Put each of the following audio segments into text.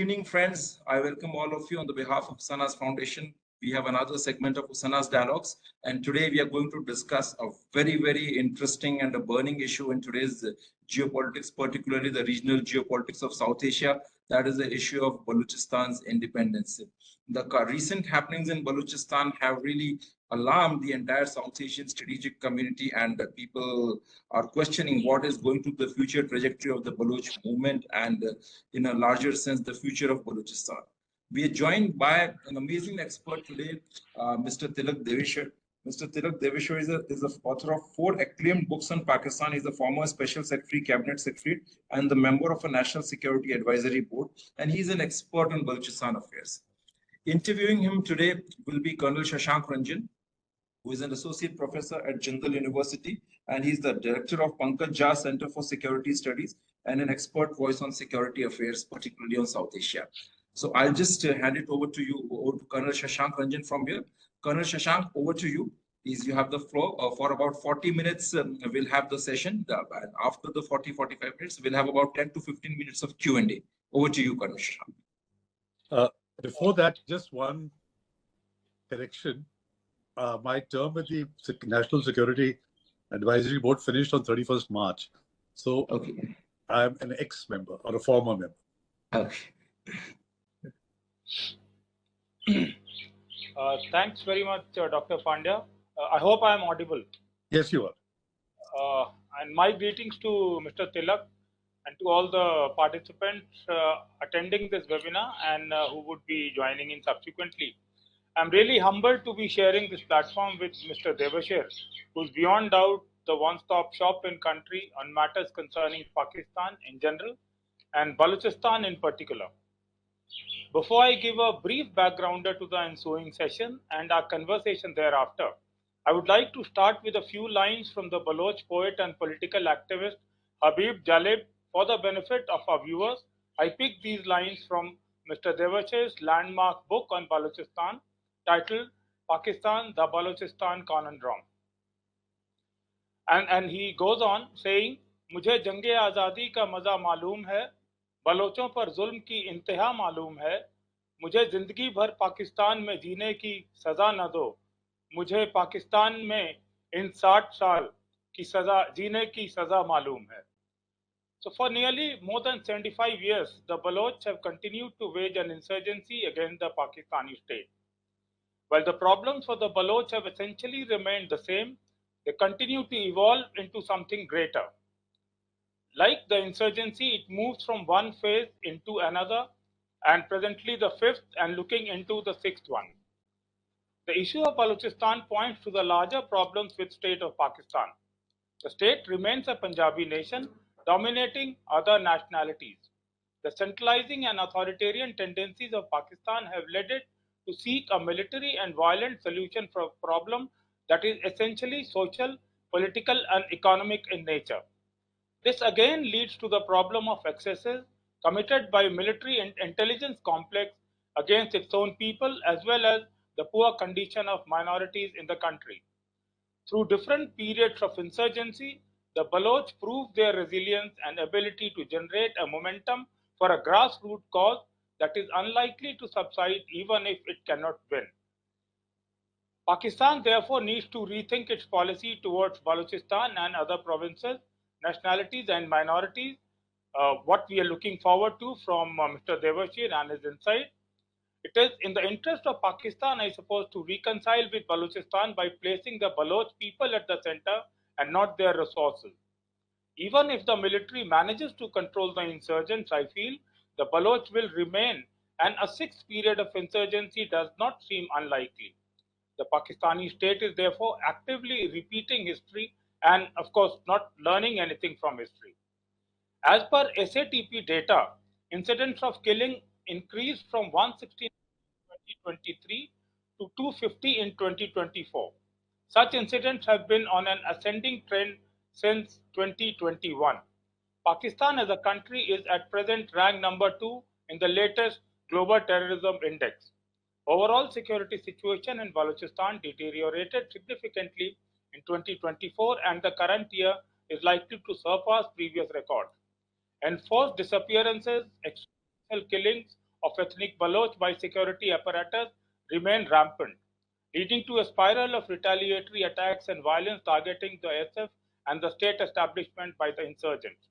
evening, friends. I welcome all of you on the behalf of Usanas Foundation. We have another segment of Usanas Dialogues, and today we are going to discuss a very, very interesting and a burning issue in today's geopolitics, particularly the regional geopolitics of South Asia. That is the issue of Balochistan's independence. The recent happenings in Balochistan have really alarmed the entire South Asian strategic community, and people are questioning what is going to be the future trajectory of the Baloch movement and, in a larger sense, the future of Balochistan. We are joined by an amazing expert today, Mr. Tilak Devasher. Mr. Tilak Devasher is the author of 4 acclaimed books on Pakistan. He's the former Special Secretary, Cabinet Secretary, and the member of a National Security Advisory Board, and he's an expert on Balochistan affairs. Interviewing him today will be Colonel Shashank Ranjan, who is an associate professor at Jindal University, and he's the director of Pankaj Center for Security Studies and an expert voice on security affairs, particularly on South Asia. So I'll just hand it over to you, over to Colonel Shashank Ranjan from here. Colonel Shashank, over to you. Please, you have the floor. For about 40 minutes, we'll have the session. And after the 40-45 minutes, we'll have about 10 to 15 minutes of Q&A. Over to you, Colonel Shashank. Before that, just one correction. My term with the National Security Advisory Board finished on 31st March. So okay. I'm an ex-member or a former member. Okay. Thanks very much, Dr. Pandya. I hope I am audible. Yes, you are. And my greetings to Mr. Tilak and to all the participants attending this webinar and who would be joining in subsequently. I'm really humbled to be sharing this platform with Mr. Devasher, who's beyond doubt the one-stop shop in country on matters concerning Pakistan in general and Balochistan in particular. Before I give a brief backgrounder to the ensuing session and our conversation thereafter, I would like to start with a few lines from the Baloch poet and political activist Habib Jalib. For the benefit of our viewers, I picked these lines from Mr. Devasher's landmark book on Balochistan titled Pakistan, the Balochistan Conundrum. And he goes on saying, मुझे जंगे आज़ादी का मज़ा मालूम है, बलोचों पर जुल्म की इंतहा मालूम है, मुझे ज़िंदगी भर पाकिस्तान में जीने की सज़ा न दो, मुझे पाकिस्तान में इन 60 साल की सज़ा जीने की सज़ा मालूम है. So for nearly more than 75 years, the Baloch have continued to wage an insurgency against the Pakistani state. While the problems for the Baloch have essentially remained the same, they continue to evolve into something greater. Like the insurgency, it moves from one phase into another, and presently the 5th and looking into the 6th one. The issue of Balochistan points to the larger problems with state of Pakistan. The state remains a Punjabi nation, dominating other nationalities. The centralizing and authoritarian tendencies of Pakistan have led it to seek a military and violent solution for a problem that is essentially social, political, and economic in nature. This again leads to the problem of excesses committed by military and intelligence complex against its own people, as well as the poor condition of minorities in the country. Through different periods of insurgency, the Baloch proved their resilience and ability to generate a momentum for a grassroots cause that is unlikely to subside even if it cannot win. Pakistan therefore needs to rethink its policy towards Balochistan and other provinces, nationalities and minorities, what we are looking forward to from Mr. Devasher and his insight. It is in the interest of Pakistan, I suppose, to reconcile with Balochistan by placing the Baloch people at the center and not their resources. Even if the military manages to control the insurgents, I feel the Baloch will remain, and a 6th period of insurgency does not seem unlikely. The Pakistani state is therefore actively repeating history and, of course, not learning anything from history. As per SATP data, incidents of killing increased from 160 in 2023 to 250 in 2024. Such incidents have been on an ascending trend since 2021. Pakistan as a country is at present ranked number 2 in the latest Global Terrorism Index. Overall security situation in Balochistan deteriorated significantly in 2024, and the current year is likely to surpass previous records. Enforced disappearances, extrajudicial killings of ethnic Baloch by security apparatus remain rampant, leading to a spiral of retaliatory attacks and violence targeting the SF and the state establishment by the insurgents.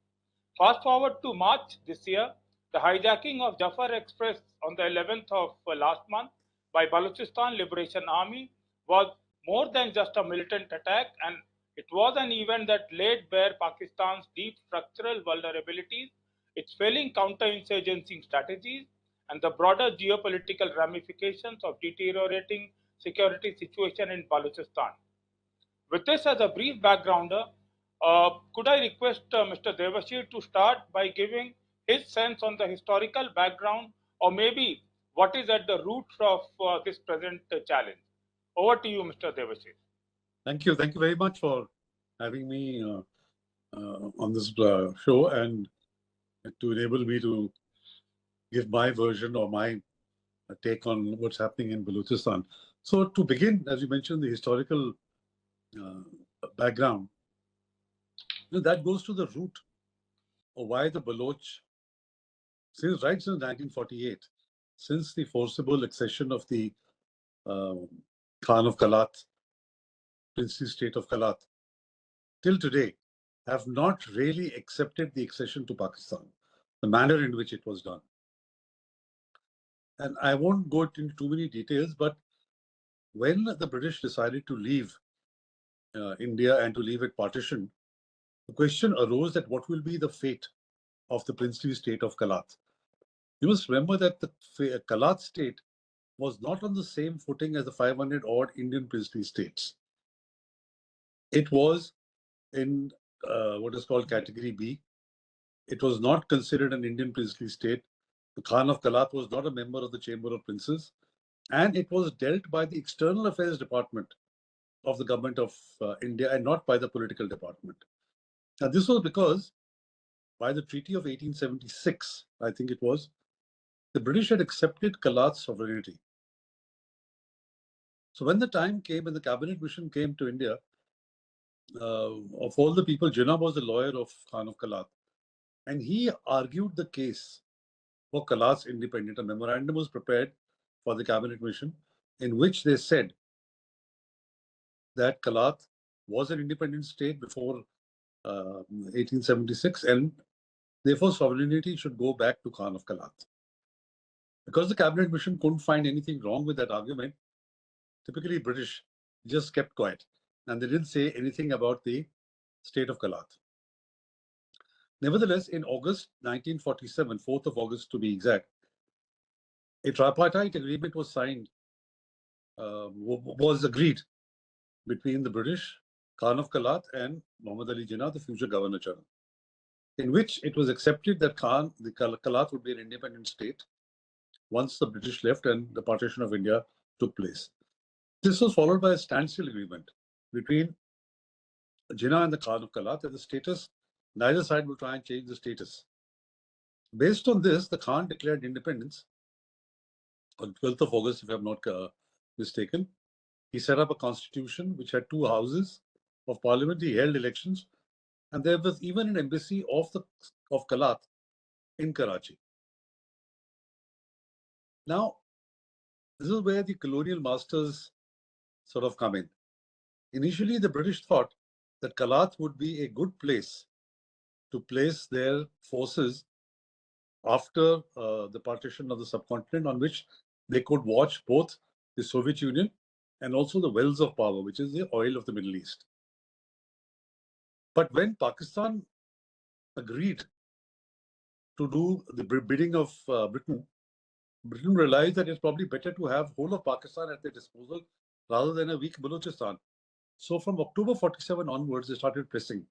Fast forward to March this year, the hijacking of Jafar Express on the 11th of last month by Balochistan Liberation Army was more than just a militant attack, and it was an event that laid bare Pakistan's deep structural vulnerabilities, its failing counterinsurgency strategies, and the broader geopolitical ramifications of deteriorating security situation in Balochistan. With this as a brief backgrounder, could I request Mr. Devasher to start by giving his sense on the historical background, or maybe what is at the roots of this present challenge? Over to you, Mr. Devasher. Thank you. Thank you very much for having me on this show and to enable me to give my version or my take on what's happening in Balochistan. So to begin, as you mentioned, the historical background, that goes to the root of why the Baloch, right since 1948, since the forcible accession of the Khan of Kalat, princely state of Kalat, till today, have not really accepted the accession to Pakistan, the manner in which it was done. And I won't go into too many details, but when the British decided to leave India and to leave it partitioned, the question arose that what will be the fate of the princely state of Kalat. You must remember that the Kalat state was not on the same footing as the 500 odd Indian princely states. It was in what is called category B. It was not considered an Indian princely state. The Khan of Kalat was not a member of the Chamber of Princes, and it was dealt by the External Affairs Department of the government of India and not by the political department. Now, this was because by the Treaty of 1876, I think it was, the British had accepted Kalat's sovereignty. So when the time came and the cabinet mission came to India, of all the people, Jinnah was the lawyer of Khan of Kalat, and he argued the case for Kalat's independence. A memorandum was prepared for the cabinet mission in which they said that Kalat was an independent state before 1876, and therefore sovereignty should go back to Khan of Kalat. Because the cabinet mission couldn't find anything wrong with that argument, typically British just kept quiet and they didn't say anything about the state of Kalat. Nevertheless, in August 1947, 4th of August to be exact, a tripartite agreement was signed, was agreed between the British, Khan of Kalat, and Muhammad Ali Jinnah, the future Governor General, in which it was accepted that Kalat would be an independent state once the British left and the partition of India took place. This was followed by a standstill agreement between Jinnah and the Khan of Kalat, and the status, neither side will try and change the status. Based on this, the Khan declared independence on 12th of August, if I'm not mistaken. He set up a constitution which had 2 houses of parliament. He held elections, and there was even an embassy of Kalat in Karachi. Now, this is where the colonial masters sort of come in. Initially, the British thought that Kalat would be a good place to place their forces after the partition of the subcontinent, on which they could watch both the Soviet Union and also the wells of power, which is the oil of the Middle East. But when Pakistan agreed to do the bidding of Britain realized that it's probably better to have whole of Pakistan at their disposal rather than a weak Balochistan. So from October 47 onwards, they started pressing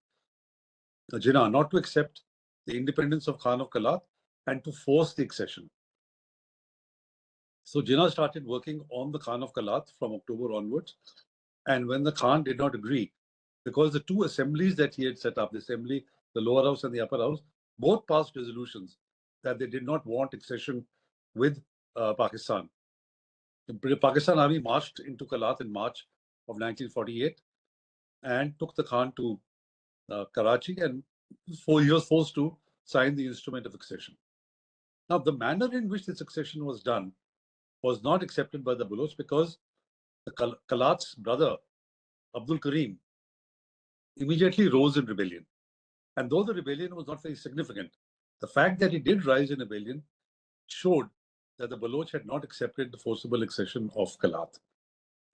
Jinnah not to accept the independence of Khan of Kalat and to force the accession. So Jinnah started working on the Khan of Kalat from October onwards. And when the Khan did not agree, because the 2 assemblies that he had set up, the assembly, the lower house and the upper house, both passed resolutions that they did not want accession with Pakistan. The Pakistan army marched into Kalat in March of 1948 and took the Khan to Karachi, and he was forced to sign the instrument of accession. Now, the manner in which the succession was done was not accepted by the Baloch because the Kalat's brother, Abdul Karim, immediately rose in rebellion. And though the rebellion was not very significant, the fact that he did rise in rebellion showed that the Baloch had not accepted the forcible accession of Kalat.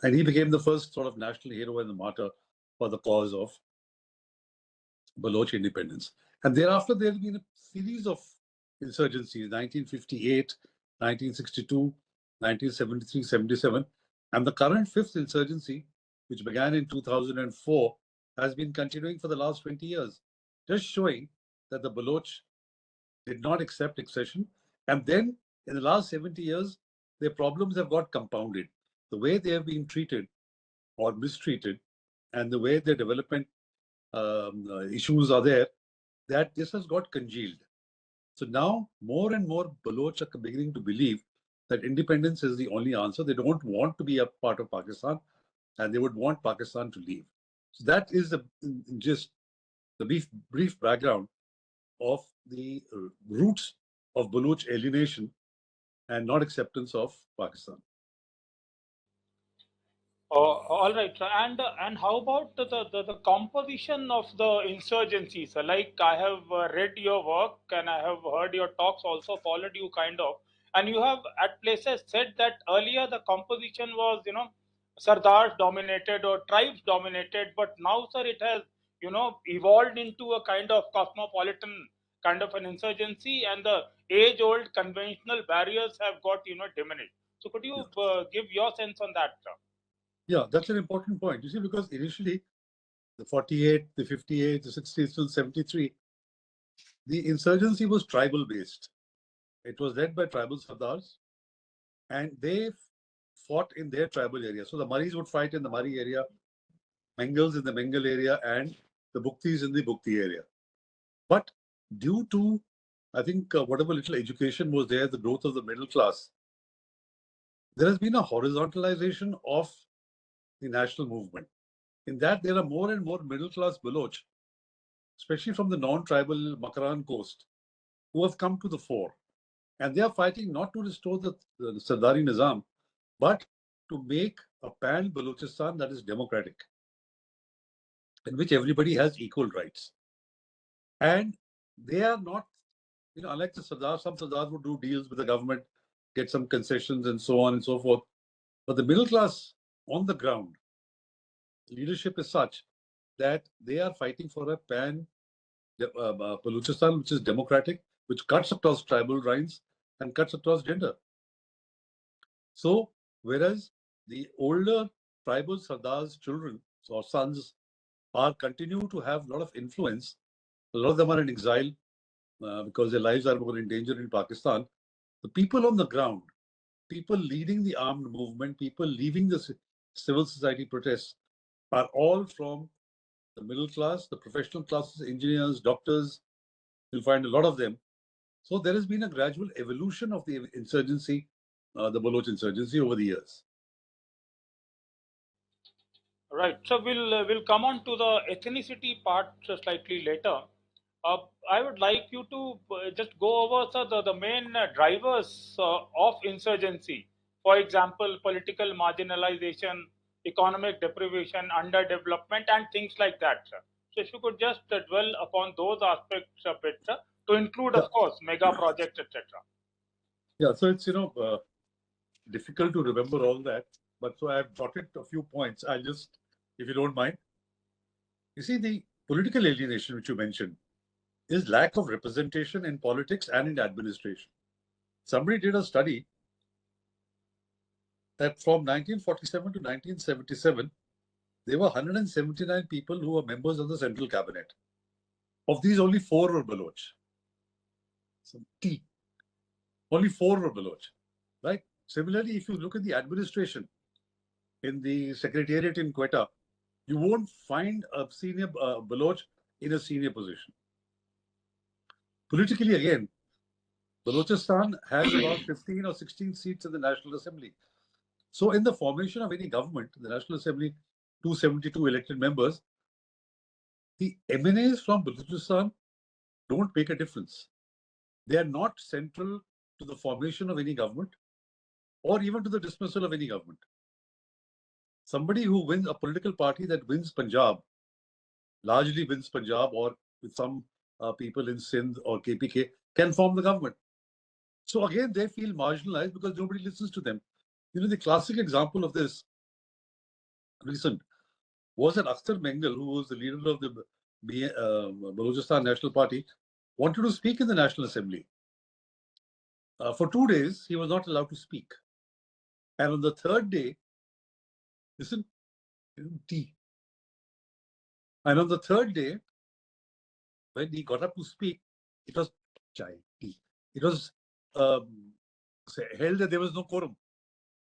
And he became the first sort of national hero and the martyr for the cause of Baloch independence. And thereafter, there have been a series of insurgencies, 1958, 1962, 1973, 77. And the current fifth insurgency, which began in 2004, has been continuing for the last 20 years, just showing that the Baloch did not accept accession. And then in the last 70 years, their problems have got compounded. The way they have been treated or mistreated and the way their development issues are there, that this has got congealed. So now more and more Baloch are beginning to believe that independence is the only answer. They don't want to be a part of Pakistan and they would want Pakistan to leave. So that is just the brief background of the roots of Baloch alienation and not acceptance of Pakistan. All right, sir. And how about the composition of the insurgency, sir? Like I have read your work and I have heard your talks, also followed you kind of, and you have at places said that earlier the composition was, Sardars dominated or tribes dominated, but now, sir, it has, evolved into a kind of cosmopolitan kind of an insurgency, and the age-old conventional barriers have got, diminished. So could you give your sense on that, sir? Yeah, that's an important point. You see, because initially, the 48, the 58, the 60s till 73, the insurgency was tribal based. It was led by tribal sardars, and they fought in their tribal area. So the Maris would fight in the Mari area, Mengals in the Mengal area, and the Buktis in the Bukti area. But due to, I think, whatever little education was there, the growth of the middle class, there has been a horizontalization of the national movement. In that, there are more and more middle class Baloch, especially from the non-tribal Makaran coast, who have come to the fore. And they are fighting not to restore the Sardari Nizam, but to make a pan-Balochistan that is democratic, in which everybody has equal rights. And they are not, unlike the Sardars, some Sardars would do deals with the government, get some concessions and so on and so forth. But the middle class on the ground, leadership is such that they are fighting for a pan-Balochistan, which is democratic, which cuts across tribal lines and cuts across gender. So, whereas the older tribal Sardars' children or sons are continue to have a lot of influence, a lot of them are in exile because their lives are more in danger in Pakistan. The people on the ground, people leading the armed movement, people leading the civil society protests are all from the middle class, the professional classes, engineers, doctors. You'll find a lot of them. So there has been a gradual evolution of the insurgency, the Baloch insurgency over the years. Right. So we'll come on to the ethnicity part slightly later. I would like you to just go over, sir, the main drivers of insurgency. For example, political marginalization, economic deprivation, underdevelopment, and things like that, sir. So if you could just dwell upon those aspects of it, sir, to include, of course, mega projects, etc. Yeah. So it's difficult to remember all that, but so I've jotted a few points. I'll just, if you don't mind. You see, the political alienation which you mentioned is lack of representation in politics and in administration. Somebody did a study that from 1947 to 1977, there were 179 people who were members of the central cabinet. Of these, only 4 were Baloch. Some key. Only 4 were Baloch, right? Similarly, if you look at the administration in the Secretariat in Quetta, you won't find a senior Baloch in a senior position. Politically, again, Balochistan has about 15 or 16 seats in the National Assembly. So in the formation of any government, the National Assembly, 272 elected members, the MNAs from Balochistan don't make a difference. They are not central to the formation of any government or even to the dismissal of any government. Somebody who wins, a political party that wins Punjab, largely wins Punjab or with some people in Sindh or KPK, can form the government. So again, they feel marginalized because nobody listens to them. You know, the classic example of this recent was that Akhtar Mengal, who was the leader of the Balochistan National Party, wanted to speak in the National Assembly. For 2 days, he was not allowed to speak. And on the third day, listen, tea. And on the third day, when he got up to speak, it was chai, tea. It was held that there was no quorum.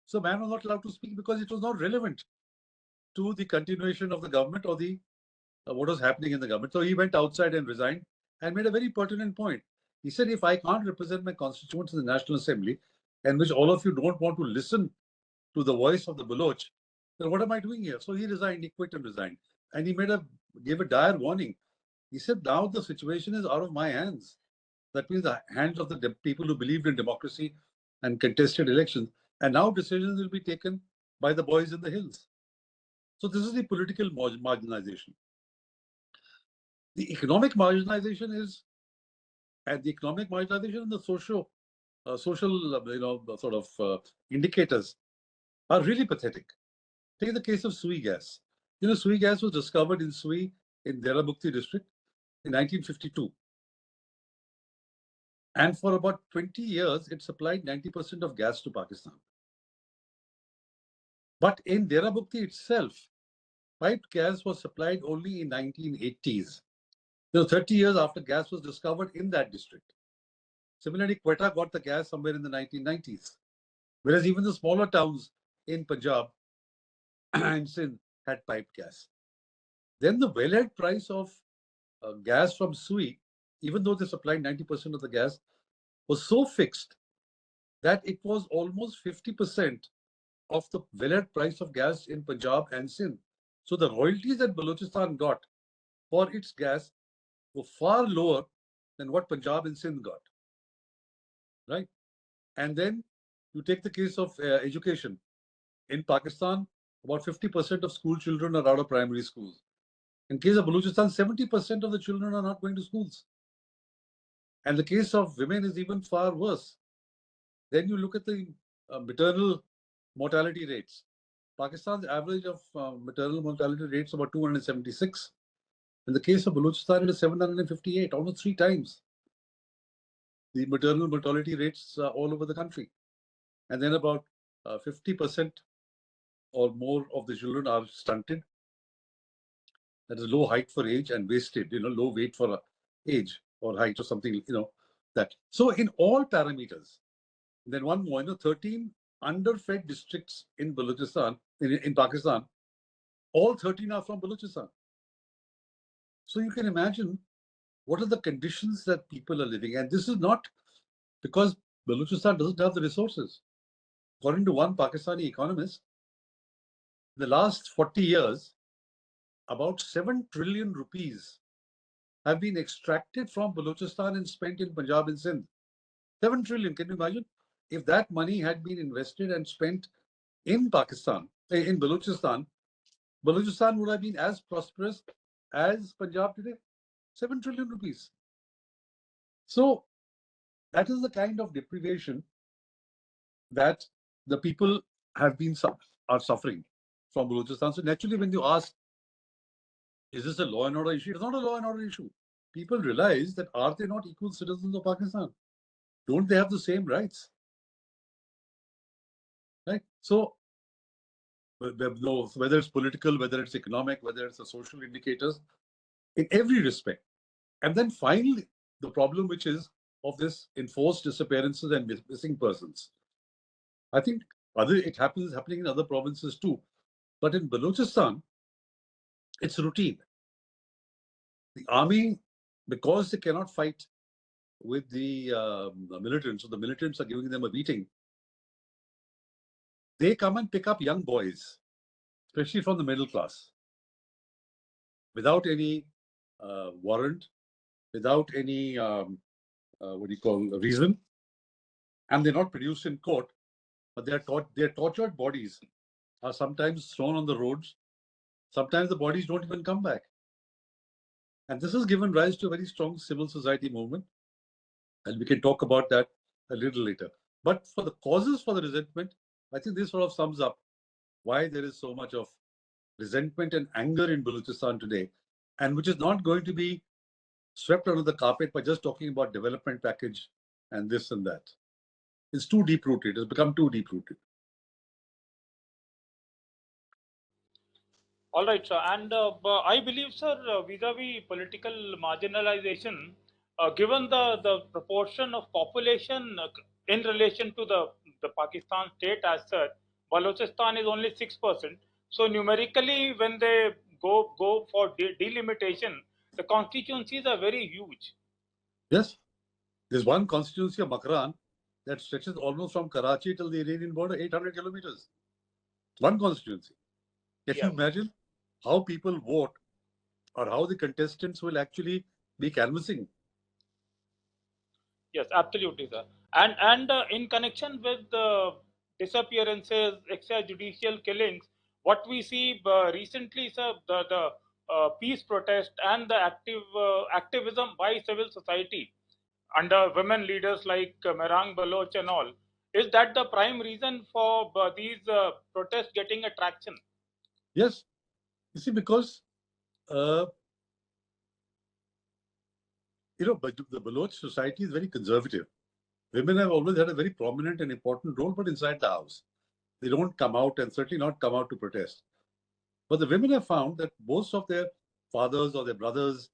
So man was not allowed to speak because it was not relevant to the continuation of the government or the what was happening in the government. So he went outside and resigned and made a very pertinent point. He said, if I can't represent my constituents in the National Assembly, and which all of you don't want to listen to the voice of the Baloch, then what am I doing here? So he resigned, he quit and resigned. And he gave a dire warning. He said, now the situation is out of my hands. That means the hands of the people who believed in democracy and contested elections. And now decisions will be taken by the boys in the hills. So this is the political marginalization. The economic marginalization is, and the economic marginalization and the social indicators are really pathetic. Take the case of Sui gas. You know, Sui gas was discovered in Sui in Derabukti district in 1952. And for about 20 years, it supplied 90% of gas to Pakistan. But in Derabukti itself, piped gas was supplied only in 1980s. 30 years after gas was discovered in that district. Similarly, Quetta got the gas somewhere in the 1990s. Whereas even the smaller towns in Punjab and Sindh had piped gas. Then the wellhead price of gas from Sui, even though they supplied 90% of the gas, was so fixed that it was almost 50% of the wellhead price of gas in Punjab and Sindh. So the royalties that Balochistan got for its gas were far lower than what Punjab and Sindh got. Right? And then you take the case of education. In Pakistan, about 50% of school children are out of primary schools. In case of Balochistan, 70% of the children are not going to schools. And the case of women is even far worse. Then you look at the maternal mortality rates. Pakistan's average of maternal mortality rates about 276. In the case of Balochistan, it is 758, almost 3 times the maternal mortality rates all over the country. And then about 50% or more of the children are stunted. That is low height for age and wasted, low weight for age or height or something, that. So in all parameters, then one more, 13 underfed districts in Balochistan, in Pakistan, all 13 are from Balochistan. So you can imagine what are the conditions that people are living. And this is not because Balochistan doesn't have the resources. According to one Pakistani economist, in the last 40 years, about 7 trillion rupees have been extracted from Balochistan and spent in Punjab and Sindh. 7 trillion, can you imagine? If that money had been invested and spent in Pakistan, in Balochistan, Balochistan would have been as prosperous as Punjab today. 7 trillion rupees. So that is the kind of deprivation that the people are suffering from Balochistan. So naturally, when you ask, is this a law and order issue? It's not a law and order issue. People realize that are they not equal citizens of Pakistan? Don't they have the same rights? Right? So whether it's political, whether it's economic, whether it's the social indicators, in every respect. And then finally, the problem which is of this enforced disappearances and missing persons. I think it happens happening in other provinces too. But in Balochistan, it's routine. The army, because they cannot fight with the militants, so the militants are giving them a beating, they come and pick up young boys, especially from the middle class, without any warrant, without any reason. and they're not produced in court, but their tortured bodies are sometimes thrown on the roads. Sometimes the bodies don't even come back. And this has given rise to a very strong civil society movement. And we can talk about that a little later. But for the causes for the resentment, I think this sort of sums up why there is so much of resentment and anger in Balochistan today, and which is not going to be swept under the carpet by just talking about development package and this and that. It's too deep-rooted. It's become too deep-rooted. All right, sir. And I believe, sir, vis-a-vis political marginalization, given the proportion of population in relation to the Pakistan state as such, Balochistan is only 6%. So numerically, when they go for delimitation, the constituencies are very huge. Yes. There's one constituency of Makran that stretches almost from Karachi till the Iranian border, 800 kilometers. One constituency. Can you imagine how people vote or how the contestants will actually be canvassing? Yes, absolutely, sir. And in connection with the disappearances, extrajudicial killings, what we see recently, sir, the peace protest and the activism by civil society under women leaders like Merang Baloch and all, is that the prime reason for these protests getting a traction? Yes. You see, because but the Baloch society is very conservative. Women have always had a very prominent and important role, but inside the house. They don't come out and certainly not come out to protest. But the women have found that most of their fathers or their brothers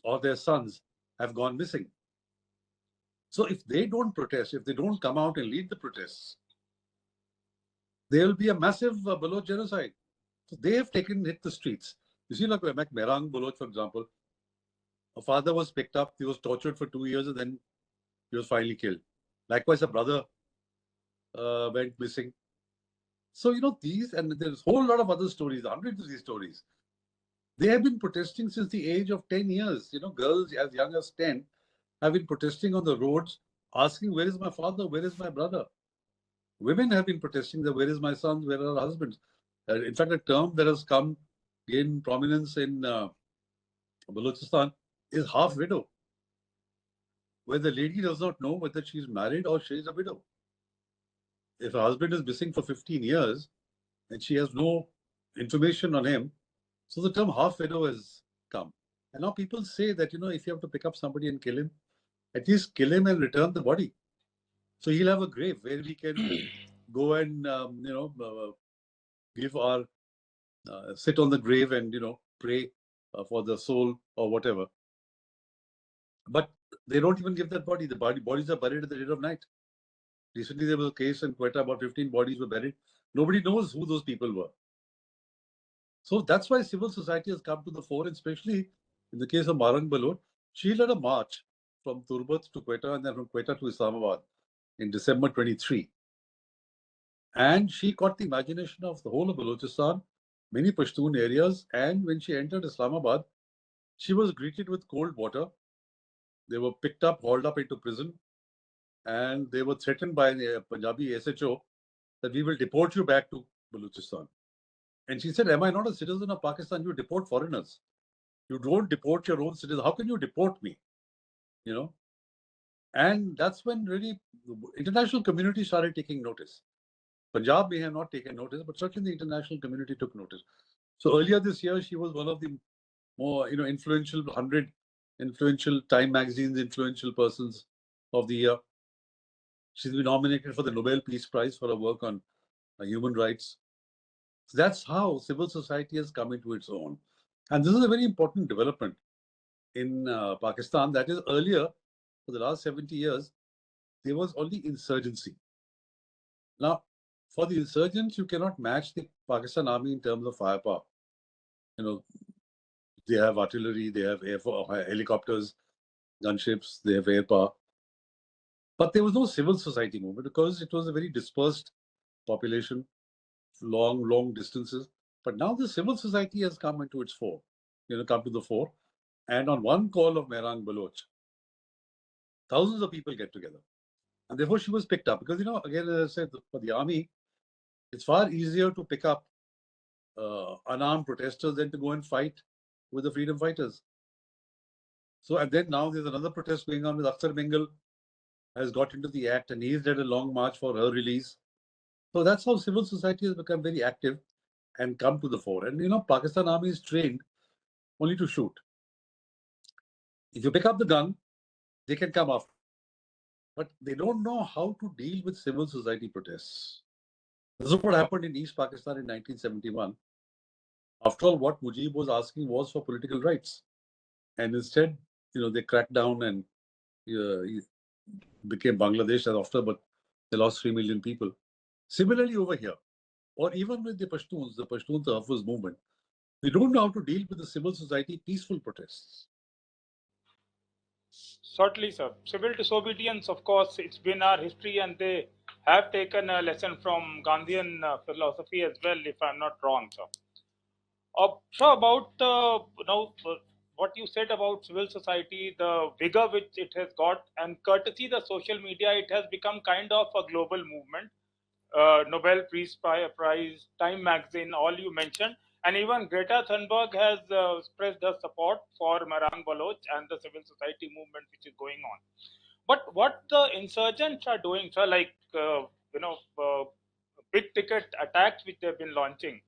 or their sons have gone missing. So if they don't protest, if they don't come out and lead the protests, there will be a massive Baloch genocide. So they have hit the streets. You see, like Merang Baloch, for example, a father was picked up, he was tortured for 2 years, and then he was finally killed. Likewise, a brother went missing. So, these, and there's a whole lot of other stories, hundreds of these stories. They have been protesting since the age of 10 years. Girls as young as 10 have been protesting on the roads, asking, where is my father? Where is my brother? Women have been protesting that where is my son? Where are our husbands? In fact, a term that has come gain prominence in Balochistan is half widow, where the lady does not know whether she's married or she's a widow. If her husband is missing for 15 years and she has no information on him, so the term half widow has come. And now people say that, if you have to pick up somebody and kill him, at least kill him and return the body. So he'll have a grave where we can go and, give our, sit on the grave and, pray for the soul or whatever. But they don't even give that body. The bodies are buried at the dead of night. Recently, there was a case in Quetta, about 15 bodies were buried. Nobody knows who those people were. So that's why civil society has come to the fore, especially in the case of Merang Baloch. She led a march from Turbat to Quetta and then from Quetta to Islamabad in December 23. And she caught the imagination of the whole of Balochistan, many Pashtun areas. And when she entered Islamabad, she was greeted with cold water. They were picked up, hauled up into prison, and they were threatened by the Punjabi SHO that we will deport you back to Balochistan. And she said, am I not a citizen of Pakistan? You deport foreigners. You don't deport your own citizens. How can you deport me? And that's when really the international community started taking notice. Punjab may have not taken notice, but certainly the international community took notice. So earlier this year, she was one of the more, influential 100 influential Time magazine's influential persons of the year. She's been nominated for the Nobel Peace Prize for her work on human rights. So that's how civil society has come into its own. And this is a very important development in Pakistan. That is, earlier, for the last 70 years, there was only insurgency. Now, for the insurgents, you cannot match the Pakistan army in terms of firepower. They have artillery, they have helicopters, gunships, they have air power. But there was no civil society movement because it was a very dispersed population, long distances. But now the civil society has come into its fore, come to the fore. And on one call of Merang Baloch, thousands of people get together. And therefore, she was picked up. Because, again, as I said, for the army, it's far easier to pick up unarmed protesters than to go and fight with the freedom fighters. So, and then now there's another protest going on with Akhtar Bengal has got into the act, and he's led a long march for her release. So that's how civil society has become very active and come to the fore. And, Pakistan Army is trained only to shoot. If you pick up the gun, they can come after. But they don't know how to deal with civil society protests. This is what happened in East Pakistan in 1971. After all, what Mujib was asking was for political rights. And instead, they cracked down and he became Bangladesh after, but they lost 3 million people. Similarly over here, or even with the Pashtuns Tahaffuz movement, they don't know how to deal with the civil society peaceful protests. Certainly, sir. Civil disobedience, of course, it's been our history, and they have taken a lesson from Gandhian philosophy as well, if I'm not wrong, sir. So about what you said about civil society, the vigor which it has got, and courtesy the social media, it has become kind of a global movement. Nobel Peace Prize, Time Magazine, all you mentioned, and even Greta Thunberg has expressed her support for Marang Baloch and the civil society movement which is going on. But what the insurgents are doing, sir, like big ticket attacks which they've been launching,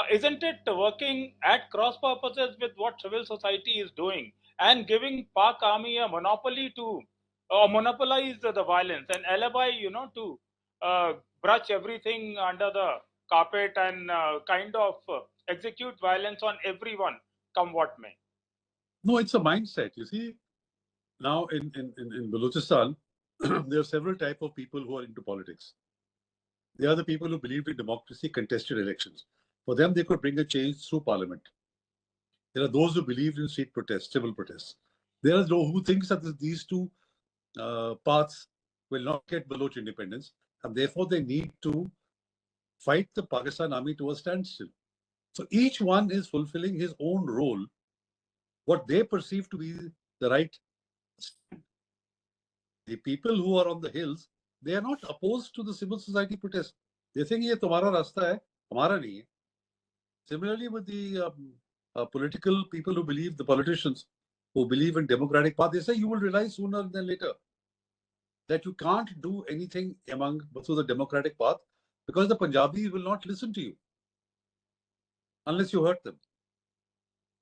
isn't it working at cross purposes with what civil society is doing and giving Pak army a monopoly to monopolize the violence and alibi, to brush everything under the carpet and kind of execute violence on everyone, come what may? No, it's a mindset. You see, now in Balochistan, there are several types of people who are into politics. They are the people who believe in democracy, contested elections. For them, they could bring a change through parliament. There are those who believe in street protests, civil protests. There are those who think that these two paths will not get Baloch independence, and therefore they need to fight the Pakistan army to a standstill. So each one is fulfilling his own role, what they perceive to be the right. The people who are on the hills, they are not opposed to the civil society protest. They think ये तुम्हारा रास्ता है, हमारा नहीं है. Similarly, with the political people who believe, the politicians who believe in democratic path, they say you will realize sooner than later that you can't do anything through the democratic path because the Punjabis will not listen to you unless you hurt them.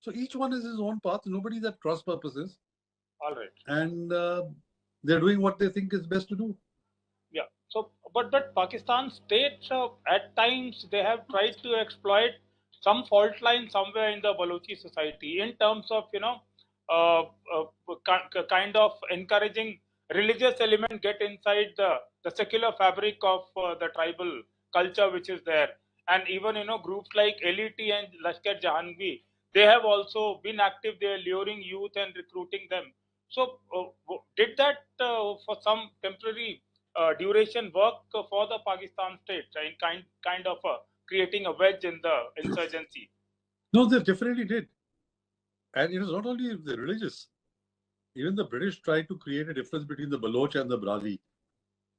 So each one is his own path. Nobody's at cross purposes. All right. And they're doing what they think is best to do. Yeah. So, but Pakistan state, at times they have tried to exploit some fault line somewhere in the Balochi society in terms of kind of encouraging religious element get inside the secular fabric of the tribal culture which is there, and even groups like LET and Lashkar Jahangir, they have also been active there, luring youth and recruiting them. So, did that for some temporary duration work for the Pakistan state in kind of creating a wedge in the insurgency? No, they definitely did. And it was not only the religious. Even the British tried to create a difference between the Baloch and the Brahmi.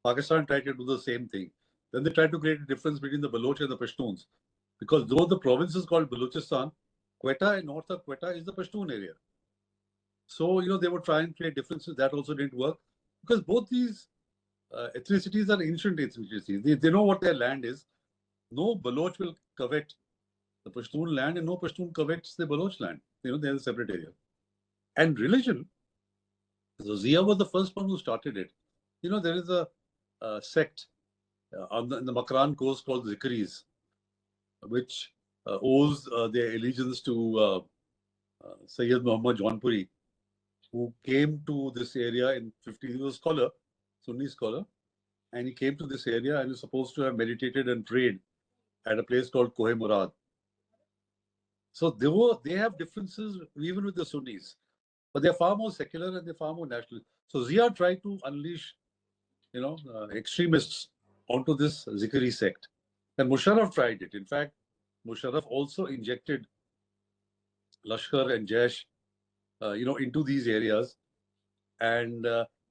Pakistan tried to do the same thing. Then they tried to create a difference between the Baloch and the Pashtuns. Because though the province is called Balochistan, Quetta and north of Quetta is the Pashtun area. So, they would try and create differences. That also didn't work. Because both these ethnicities are ancient ethnicities. They know what their land is. No Baloch will covet the Pashtun land and no Pashtun covets the Baloch land. They're a separate area. And religion, so Zia was the first one who started it. There is a sect in the Makran coast called Zikris, which owes their allegiance to Sayyid Muhammad Jaunpuri, who came to this area in 50s. He was a scholar, Sunni scholar, and he came to this area and was supposed to have meditated and prayed at a place called Kohe Murad. So they have differences even with the Sunnis, but they're far more secular and they're far more national. So Zia tried to unleash, extremists onto this Zikri sect. And Musharraf tried it. In fact, Musharraf also injected Lashkar and Jaish, into these areas. And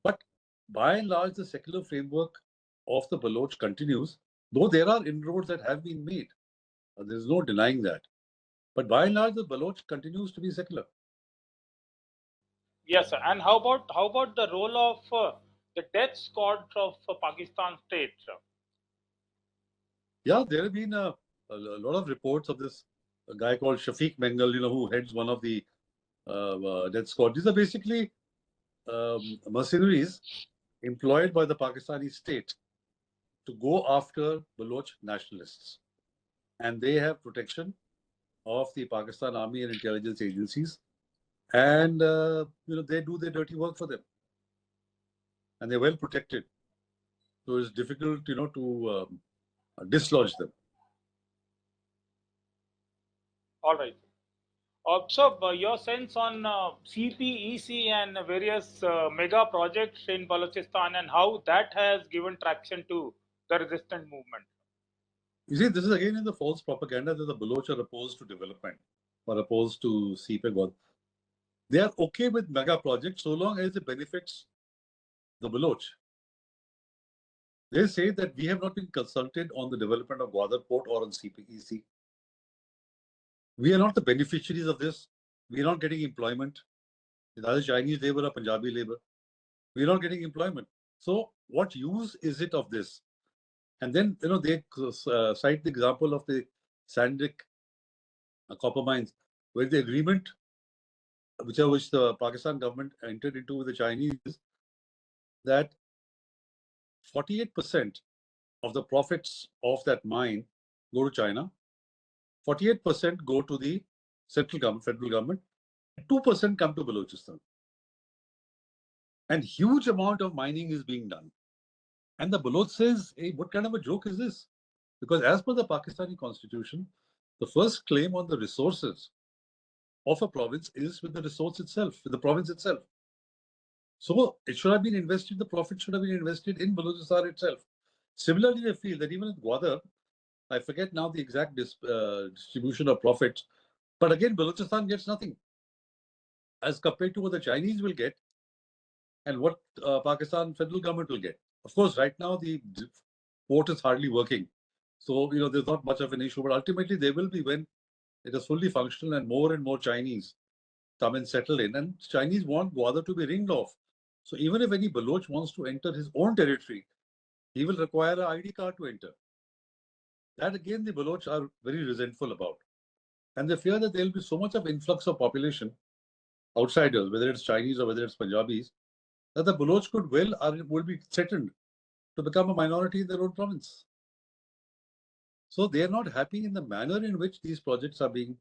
but by and large, the secular framework of the Baloch continues, though there are inroads that have been made. There's no denying that. But by and large, the Baloch continues to be secular. Yes, sir. And how about the role of the death squad of Pakistan state, sir? Yeah, there have been a lot of reports of this guy called Shafiq Mengal, who heads one of the death squad. These are basically mercenaries employed by the Pakistani state to go after Baloch nationalists. And they have protection of the Pakistan Army and intelligence agencies. And, they do their dirty work for them. And they're well protected. So it's difficult, to dislodge them. All right. So, your sense on CPEC and various mega projects in Balochistan and how that has given traction to the resistant movement? You see, this is again in the false propaganda that the Baloch are opposed to development or opposed to CPEC. They are okay with mega projects so long as it benefits the Baloch. They say that we have not been consulted on the development of Gwadar Port or on CPEC. We are not the beneficiaries of this. We are not getting employment. It's either Chinese labor or Punjabi labor. We are not getting employment. So what use is it of this? And then, they cite the example of the Sandik copper mines, where the agreement which the Pakistan government entered into with the Chinese, that 48% of the profits of that mine go to China, 48% go to the central government, federal government, 2% come to Balochistan. And huge amount of mining is being done. And the Baloch says, hey, what kind of a joke is this? Because as per the Pakistani constitution, the first claim on the resources of a province is with the resource itself, with the province itself. So it should have been invested, the profit should have been invested in Balochistan itself. Similarly, I feel that even in Gwadar, I forget now the exact distribution of profits, but again, Balochistan gets nothing as compared to what the Chinese will get and what Pakistan federal government will get. Of course, right now the port is hardly working. So, there's not much of an issue, but ultimately there will be when it is fully functional and more Chinese come and settle in. And Chinese want Gwadar to be ringed off. So even if any Baloch wants to enter his own territory, he will require an ID card to enter. That again, the Baloch are very resentful about. And they fear that there will be so much of influx of population, outsiders, whether it's Chinese or whether it's Punjabis, that the Baloch will be threatened to become a minority in their own province. So they are not happy in the manner in which these projects are being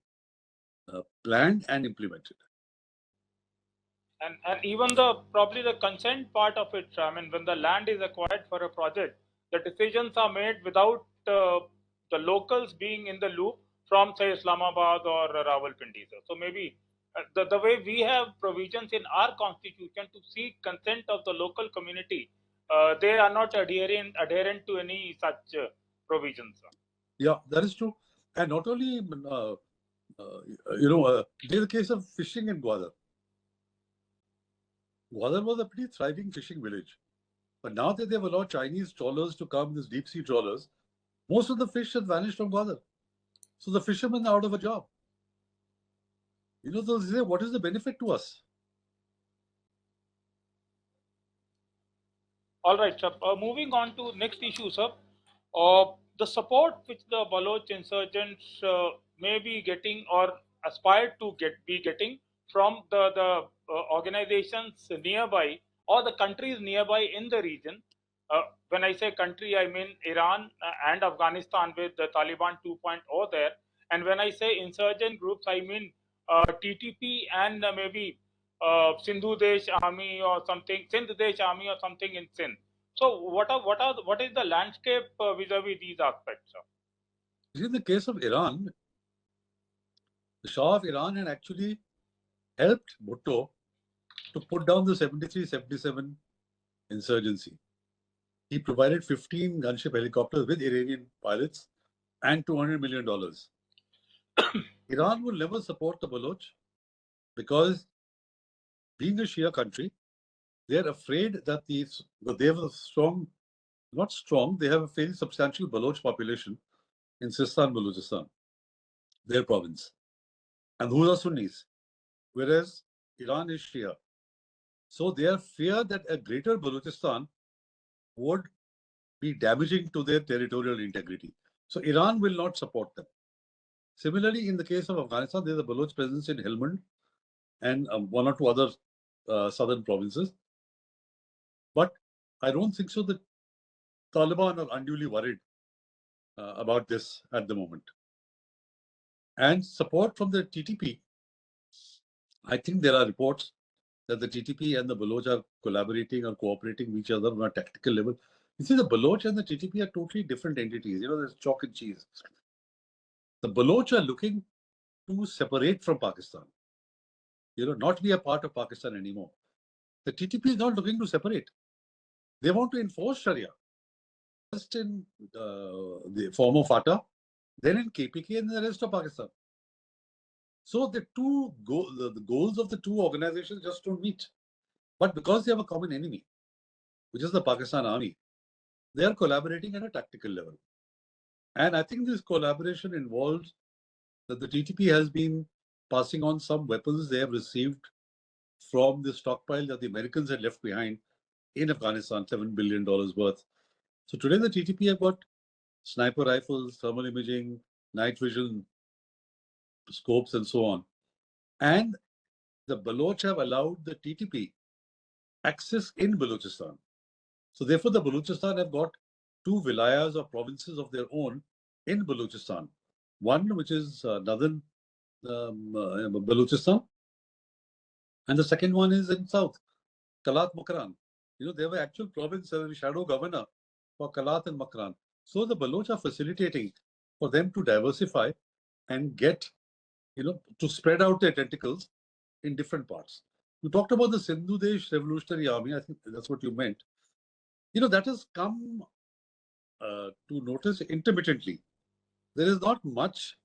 planned and implemented. And even probably the consent part of it, I mean, when the land is acquired for a project, the decisions are made without the locals being in the loop from, say, Islamabad or Rawalpindi. So maybe the way we have provisions in our constitution to seek consent of the local community, they are not adherent to any such provisions. Yeah, that is true. And not only, there's a case of fishing in Gwadar. Gwadar was a pretty thriving fishing village. But now that they have allowed Chinese trawlers to come, these deep sea trawlers, most of the fish has vanished from Gwadar. So the fishermen are out of a job. So they say, what is the benefit to us? All right, sir. Moving on to next issue, sir. The support which the Baloch insurgents may be getting or aspire to be getting from the organizations nearby or the countries nearby in the region. When I say country, I mean Iran and Afghanistan with the Taliban 2.0 there. And when I say insurgent groups, I mean TTP and maybe Sindhu Desh Army or something, Sindh Desh Army or something in Sindh. So what is the landscape vis-a-vis these aspects, sir? In the case of Iran, the Shah of Iran had actually helped Bhutto to put down the 73-77 insurgency. He provided 15 gunship helicopters with Iranian pilots and $200 million. Iran will never support the Baloch because being a Shia country, they're afraid that they have a strong, not strong, they have a fairly substantial Baloch population in Sistan, Balochistan, their province. And those are Sunnis, whereas Iran is Shia. So they are fear that a greater Balochistan would be damaging to their territorial integrity. So Iran will not support them. Similarly, in the case of Afghanistan, there's a Baloch presence in Helmand and one or two other southern provinces. But I don't think so that Taliban are unduly worried about this at the moment. And support from the TTP, I think there are reports that the TTP and the Baloch are collaborating or cooperating with each other on a tactical level. You see, the Baloch and the TTP are totally different entities. You know, there's chalk and cheese. The Baloch are looking to separate from Pakistan, you know, not be a part of Pakistan anymore. The TTP is not looking to separate. They want to enforce Sharia. First in the form of FATA, then in KPK and the rest of Pakistan. So the goals of the two organizations just don't meet. But because they have a common enemy, which is the Pakistan army, they are collaborating at a tactical level. And I think this collaboration involves that the TTP has been passing on some weapons they have received from the stockpile that the Americans had left behind in Afghanistan, $7 billion worth. So today the TTP have got sniper rifles, thermal imaging, night vision scopes, and so on. And the Baloch have allowed the TTP access in Balochistan. So therefore, the Balochistan have got two vilayas or provinces of their own in Balochistan. One which is northern Balochistan, and the second one is in south, Kalat Makran. You know, they have an actual province and a shadow governor for Kalat and Makran. So the Baloch are facilitating for them to diversify and get, you know, to spread out their tentacles in different parts. You talked about the Sindhu Desh Revolutionary Army. I think that's what you meant. You know, that has come to notice intermittently. There is not much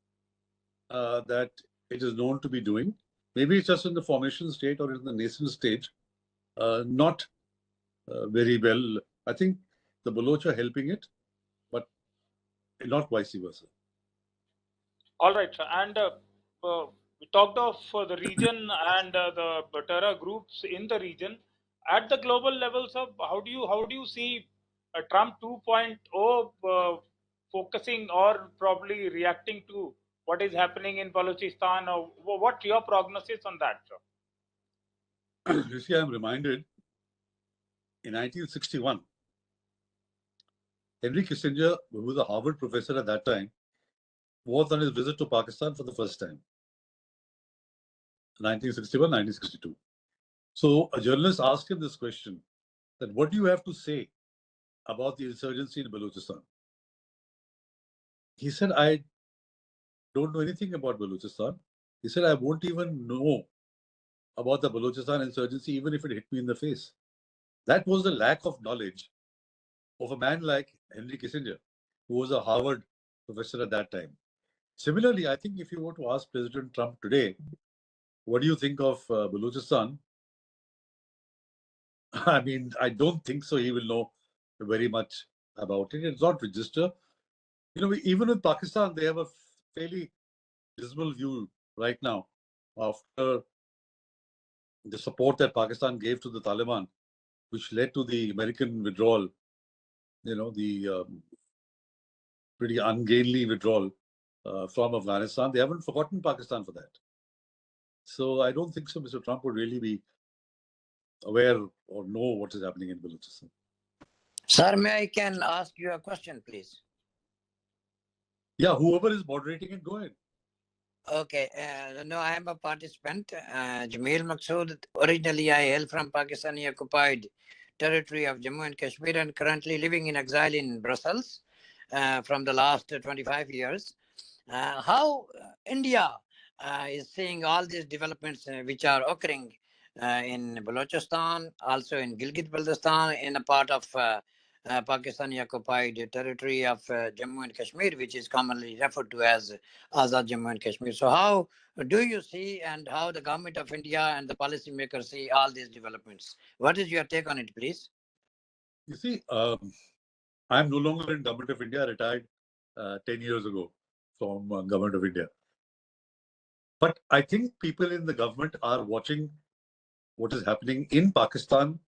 that it is known to be doing. Maybe it's just in the formation state or in the nascent stage, not very well. I think the Baloch are helping it, but not vice versa. All right, sir. And we talked of the region and the terror groups in the region. At the global level, sir, how do you see Trump 2.0 focusing or probably reacting to what is happening in Balochistan? Or what your prognosis on that, sir? You see, I'm reminded in 1961, Henry Kissinger, who was a Harvard professor at that time, was on his visit to Pakistan for the first time. 1961, 1962. So a journalist asked him this question, that what do you have to say about the insurgency in Balochistan? He said, I don't know anything about Balochistan. He said, I won't even know about the Balochistan insurgency, even if it hit me in the face. That was the lack of knowledge of a man like Henry Kissinger, who was a Harvard professor at that time. Similarly, I think if you were to ask President Trump today, what do you think of Balochistan? I mean, I don't think so. He will know very much about it. It's not registered. You know, even with Pakistan, they have a fairly dismal view right now after the support that Pakistan gave to the Taliban, which led to the American withdrawal, you know, the pretty ungainly withdrawal from Afghanistan. They haven't forgotten Pakistan for that. So I don't think so Mr. Trump would really be aware or know what is happening in Balochistan. Sir, may I can ask you a question, please? Yeah, whoever is moderating it, go ahead. Okay, no, I am a participant. Jamil Maqsood. Originally, I hail from Pakistani occupied territory of Jammu and Kashmir and currently living in exile in Brussels from the last 25 years. How India is seeing all these developments which are occurring in Balochistan, also in Gilgit-Baltistan, in a part of Pakistani occupied territory of Jammu and Kashmir, which is commonly referred to as Azad Jammu and Kashmir. So how do you see and how the government of India and the policymakers see all these developments? What is your take on it, please? You see, I'm no longer in government of India, retired 10 years ago from government of India. But I think people in the government are watching what is happening in Pakistan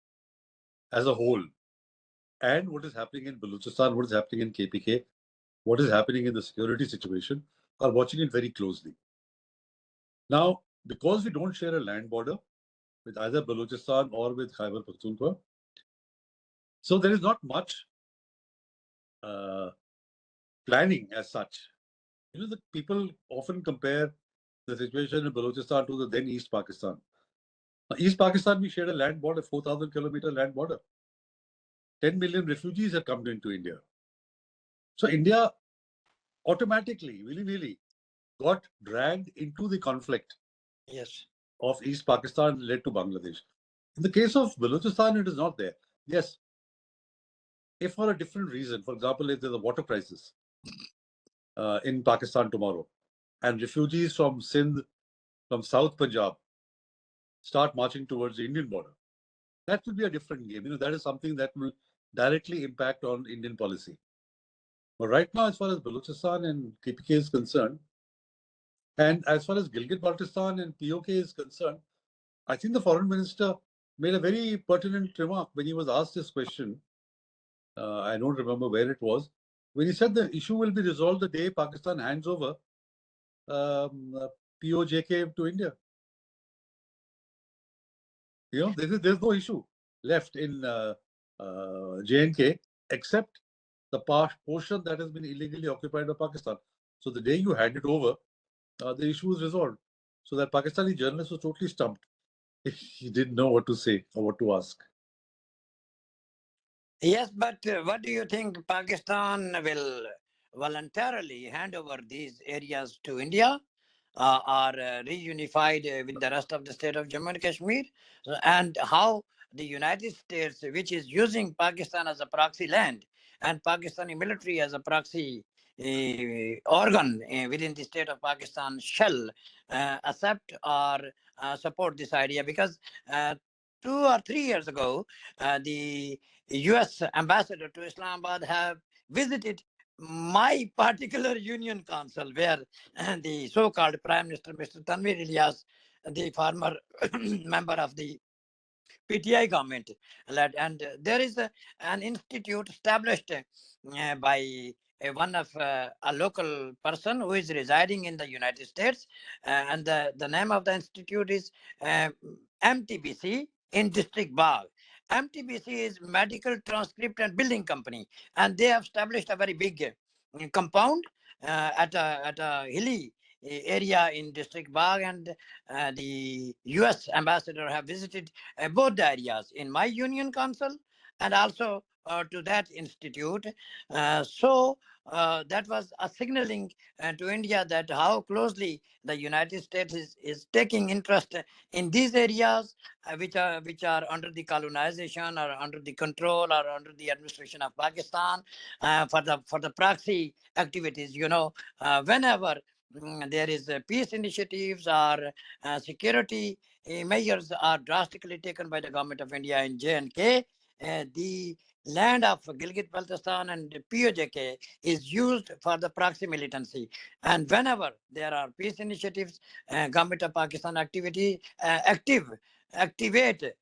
as a whole, and what is happening in Balochistan, what is happening in KPK, what is happening in the security situation, are watching it very closely. Now, because we don't share a land border with either Balochistan or with Khyber Pakhtunkhwa, so there is not much planning as such. You know, the people often compare the situation in Balochistan to the then East Pakistan. Now, East Pakistan, we shared a land border, 4,000-kilometer land border. 10 million refugees have come into India. So India automatically, willy-nilly, got dragged into the conflict of East Pakistan led to Bangladesh. In the case of Balochistan, it is not there. Yes, if for a different reason, for example, if there's a water crisis in Pakistan tomorrow, and refugees from Sindh, from South Punjab, start marching towards the Indian border, that will be a different game. You know, that is something that will directly impact on Indian policy. But right now, as far as Balochistan and KPK is concerned, and as far as Gilgit-Baltistan and POK is concerned, I think the foreign minister made a very pertinent remark when he was asked this question. I don't remember where it was, when he said the issue will be resolved the day Pakistan hands over POJK to India. You know, there's no issue left in J&K except the portion that has been illegally occupied by Pakistan. So the day you hand it over, the issue is resolved. So that Pakistani journalist was totally stumped. He didn't know what to say or what to ask. Yes, but what do you think Pakistan will voluntarily hand over these areas to India or reunified with the rest of the state of Jammu and Kashmir? And how the United States, which is using Pakistan as a proxy land and Pakistani military as a proxy organ within the state of Pakistan, shall accept or support this idea? Because 2 or 3 years ago, the US ambassador to Islamabad have visited my particular union council, where the so-called Prime Minister, Mr. Tanveer Ilyas, the former member of the PTI government led, and there is an institute established by one of a local person who is residing in the United States, and the name of the institute is MTBC in District Bagh. MTBC is Medical Transcript and Building Company, and they have established a very big compound at a hilly area in District Bagh, and the US ambassador have visited both the areas in my union council and also to that institute. So that was a signaling to India that how closely the United States is taking interest in these areas which are under the colonization or under the control or under the administration of Pakistan for the proxy activities. You know, whenever there is peace initiatives or security measures are drastically taken by the government of India in J&K, the land of Gilgit-Baltistan and POJK is used for the proxy militancy. And whenever there are peace initiatives, government of Pakistan activate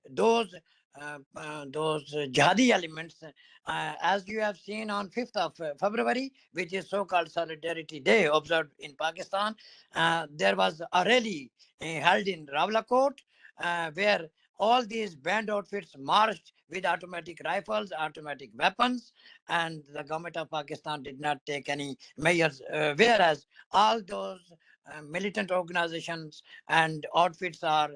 those jihadi elements, as you have seen on 5th of February, which is so-called Solidarity Day observed in Pakistan. There was a rally held in Rawalakot, where all these band outfits marched with automatic rifles, automatic weapons, and the government of Pakistan did not take any measures, whereas all those militant organizations and outfits are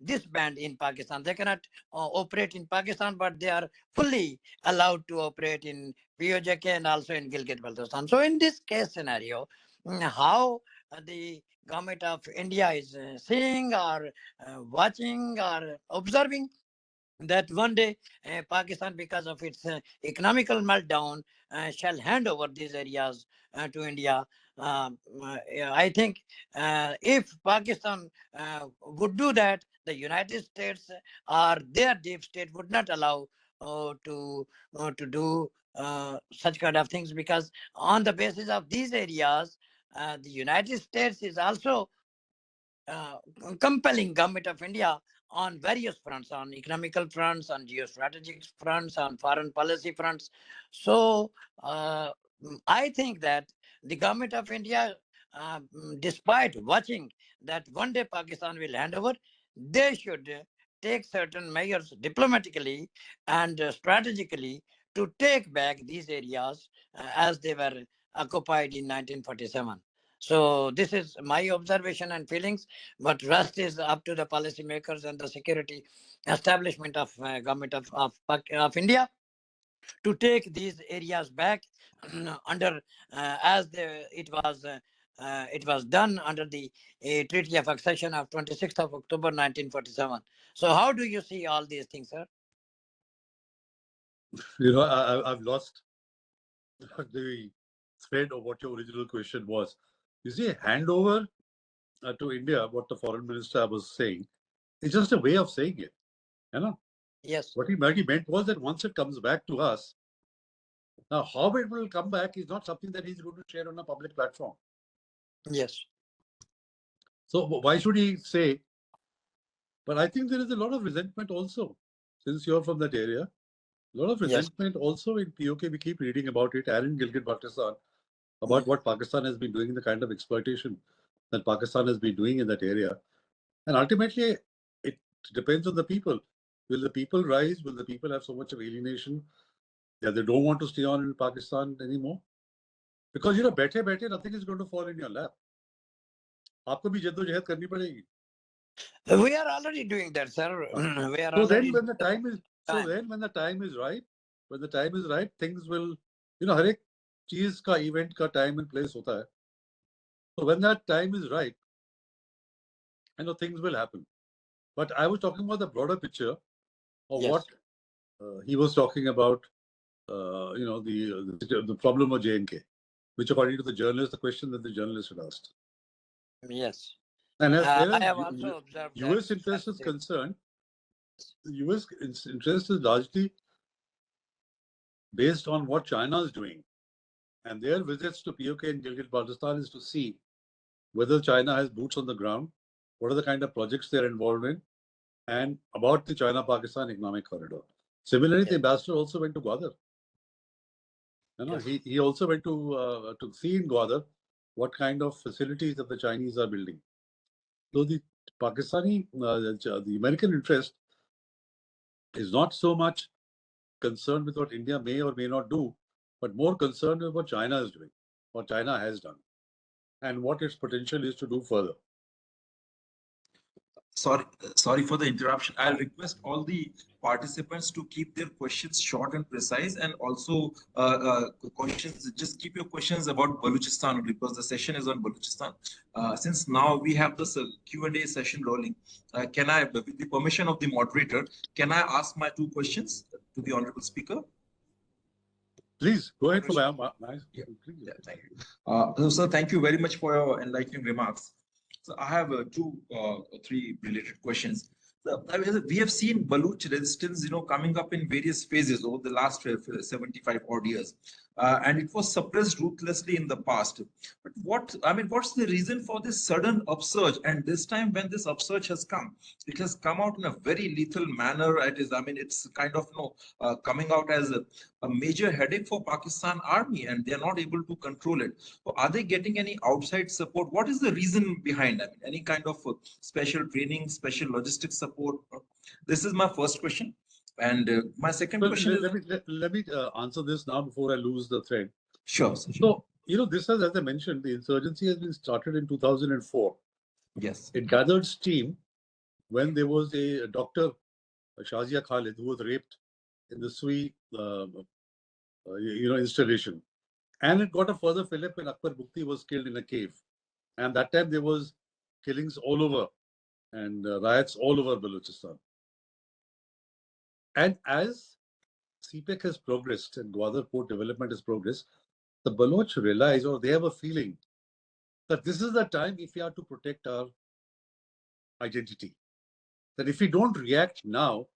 disbanded in Pakistan. They cannot operate in Pakistan, but they are fully allowed to operate in POJK and also in Gilgit-Baltistan. So in this case scenario, how the government of India is seeing or watching or observing that one day Pakistan, because of its economical meltdown, shall hand over these areas to India. I think if Pakistan would do that, the United States or their deep state would not allow to do such kind of things, because on the basis of these areas, the United States is also uh, compelling government of India on various fronts, on economical fronts, on geostrategic fronts, on foreign policy fronts. So I think that the government of India, despite watching that one day Pakistan will hand over, they should take certain measures diplomatically and strategically to take back these areas as they were occupied in 1947. So this is my observation and feelings, but rest is up to the policymakers and the security establishment of government of India to take these areas back under as it was done under the Treaty of Accession of 26th of October 1947. So how do you see all these things, sir? I've lost the thread of what your original question was. You see, handover to India, what the foreign minister was saying, is just a way of saying it. You know, Yes. what he meant was that once it comes back to us, now how it will come back is not something that he's going to share on a public platform. Yes. So why should he say? But I think there is a lot of resentment also, since you're from that area. A lot of resentment also in POK. We keep reading about it, and in Gilgit-Baltistan, about what Pakistan has been doing, the kind of exploitation that Pakistan has been doing in that area. And ultimately, it depends on the people. Will the people rise? Will the people have so much of alienation that they don't want to stay on in Pakistan anymore? Because, बैठे-बैठे, nothing is going to fall in your lap. आपको भी जद्दोजहद करनी पड़ेगी. We are already doing that, sir. We are So already then when the time is, when the time is right, things will, हर एक चीज का event का time and place होता है. So when that time is right, things will happen. But I was talking about the broader picture of what he was talking about, the problem of J&K, which according to the journalist, the question that the journalist had asked. Yes. And as far I as have also observed US that interest is concerned, the US interest is largely based on what China is doing. And their visits to POK and Gilgit-Baltistan is to see whether China has boots on the ground, what are the kind of projects they're involved in, and about the China-Pakistan economic corridor. Similarly, the ambassador also went to Gwadar. He also went to see in Gwadar what kind of facilities that the Chinese are building. So the Pakistani, the American interest is not so much concerned with what India may or may not do, but more concerned with what China is doing, what China has done, and what its potential is to do further. Sorry for the interruption. I'll request all the participants to keep their questions short and precise, and also questions. Just keep your questions about Balochistan, because the session is on Balochistan. Since now we have this Q&A session rolling, can I, with the permission of the moderator, can I ask my two questions to the honorable speaker? Please go ahead. Thank you. Sir, thank you very much for your enlightening remarks. So I have three related questions. So, we have seen Baloch resistance, coming up in various phases over the last 75 odd years, and it was suppressed ruthlessly in the past. But what's the reason for this sudden upsurge? And this time, when this upsurge has come, it has come out in a very lethal manner. It's kind of coming out as a major headache for Pakistan army, and they are not able to control it. So are they getting any outside support? What is the reason behind that? Any kind of special training, special logistics support? This is my first question. And my second question is... Let me answer this now before I lose the thread. Sure. So, this has, as I mentioned, the insurgency has been started in 2004. Yes. It gathered steam when there was a doctor, Shazia Khalid, who was raped in the Sui, installation. And it got a further fillip when Akbar Bukti was killed in a cave. And that time there was killings all over and riots all over Balochistan. And as CPEC has progressed and Gwadar port development has progressed, the Baloch realize, or they have a feeling, that this is the time if we are to protect our identity. That if we don't react now,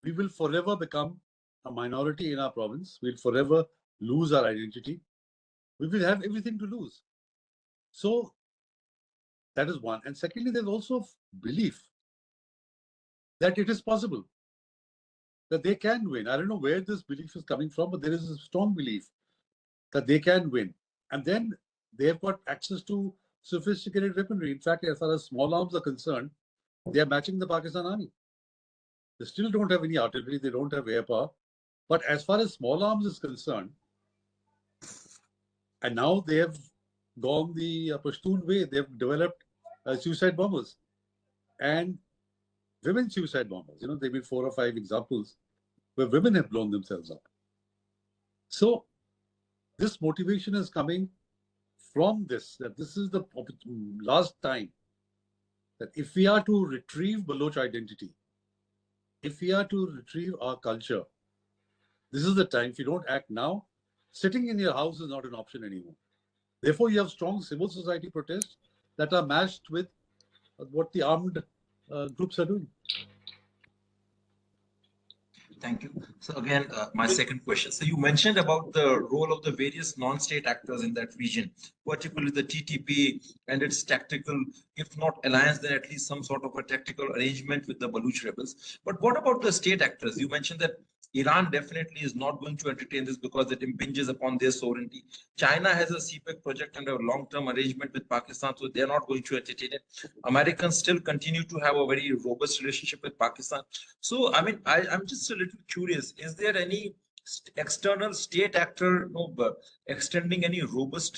we will forever become a minority in our province. We'll forever lose our identity. We will have everything to lose. So that is one. And secondly, there's also belief that it is possible, that they can win. I don't know where this belief is coming from, but there is a strong belief that they can win. And then they've got access to sophisticated weaponry. In fact, as far as small arms are concerned, they are matching the Pakistan army. They still don't have any artillery, they don't have air power. But as far as small arms is concerned, and now they have gone the Pashtun way, they've developed suicide bombers and women suicide bombers. You know, there have been 4 or 5 examples where women have blown themselves up. So this motivation is coming from this, that this is the last time that if we are to retrieve Baloch identity, if we are to retrieve our culture, this is the time. If you don't act now, sitting in your house is not an option anymore. Therefore, you have strong civil society protests that are matched with what the armed groups are doing. Thank you. So again, my second question. So you mentioned about the role of the various non-state actors in that region, particularly the TTP and its tactical, if not alliance, then at least some sort of a tactical arrangement with the Baloch rebels. But what about the state actors? You mentioned that Iran definitely is not going to entertain this because it impinges upon their sovereignty. China has a CPEC project under a long-term arrangement with Pakistan, so they're not going to entertain it. Americans still continue to have a very robust relationship with Pakistan. So, I mean, I'm just a little curious. Is there any external state actor, extending any robust,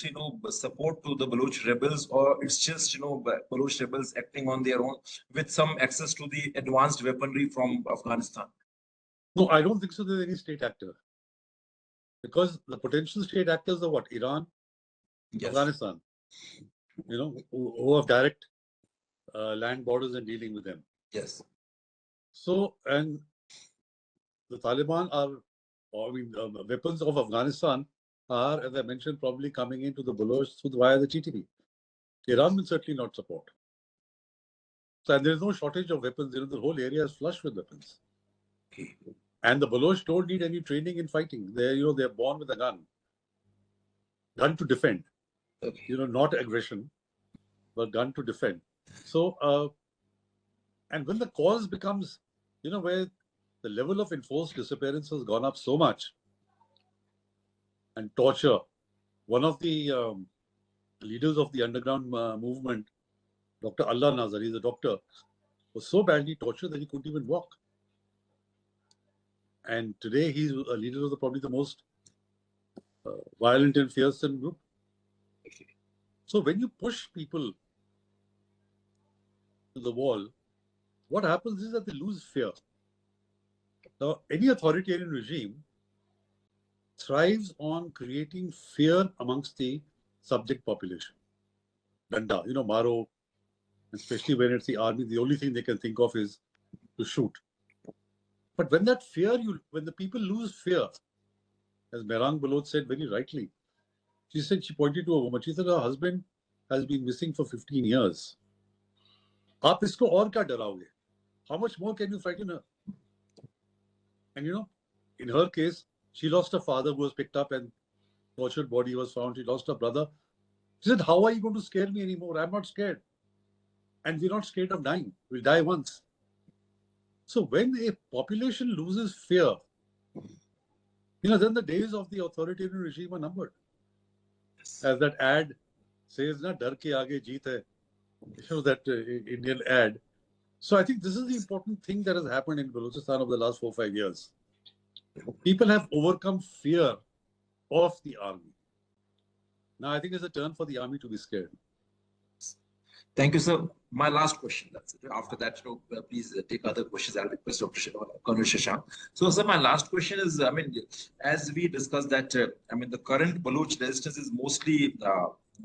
support to the Baloch rebels, or it's just, Baloch rebels acting on their own with some access to the advanced weaponry from Afghanistan? No, I don't think so. There's any state actor, because the potential state actors are what? Iran, yes. Afghanistan, who have direct land borders and dealing with them. Yes. So, and the Taliban are, weapons of Afghanistan are, as I mentioned, probably coming into the Baloch via the TTP. Iran will certainly not support. So, and there is no shortage of weapons. The whole area is flush with weapons. Okay. And the Baloch don't need any training in fighting. They're born with a gun to defend. Okay. Not aggression, but gun to defend. So, and when the cause becomes, where the level of enforced disappearance has gone up so much, and torture. One of the leaders of the underground movement, Dr. Allah Nazar, he's a doctor, was so badly tortured that he couldn't even walk. And today he's a leader of probably the most violent and fearsome group. So when you push people to the wall, what happens is that they lose fear. Now, any authoritarian regime thrives on creating fear amongst the subject population. Danda, Maro, especially when it's the army, the only thing they can think of is to shoot. But when that fear, when the people lose fear, as Mehrang Baloch said very rightly, she pointed to a woman. She said her husband has been missing for 15 years. Aap isko aur kya daraoge? How much more can you frighten her? And in her case, she lost her father who was picked up and tortured body was found. She lost her brother. She said, how are you going to scare me anymore? I'm not scared. And we're not scared of dying. We'll die once. So when a population loses fear, then the days of the authoritarian regime are numbered. As that ad says, na dar ke aage jeet hai. That Indian ad. So I think this is the important thing that has happened in Balochistan over the last 4 or 5 years. People have overcome fear of the army. Now I think it's a turn for the army to be scared. Thank you, sir. My last question. That's it. After that, please take other questions. I'll request Dr. Colonel Shashank. So, sir, my last question is, I mean, as we discussed that, I mean, the current Baloch resistance is mostly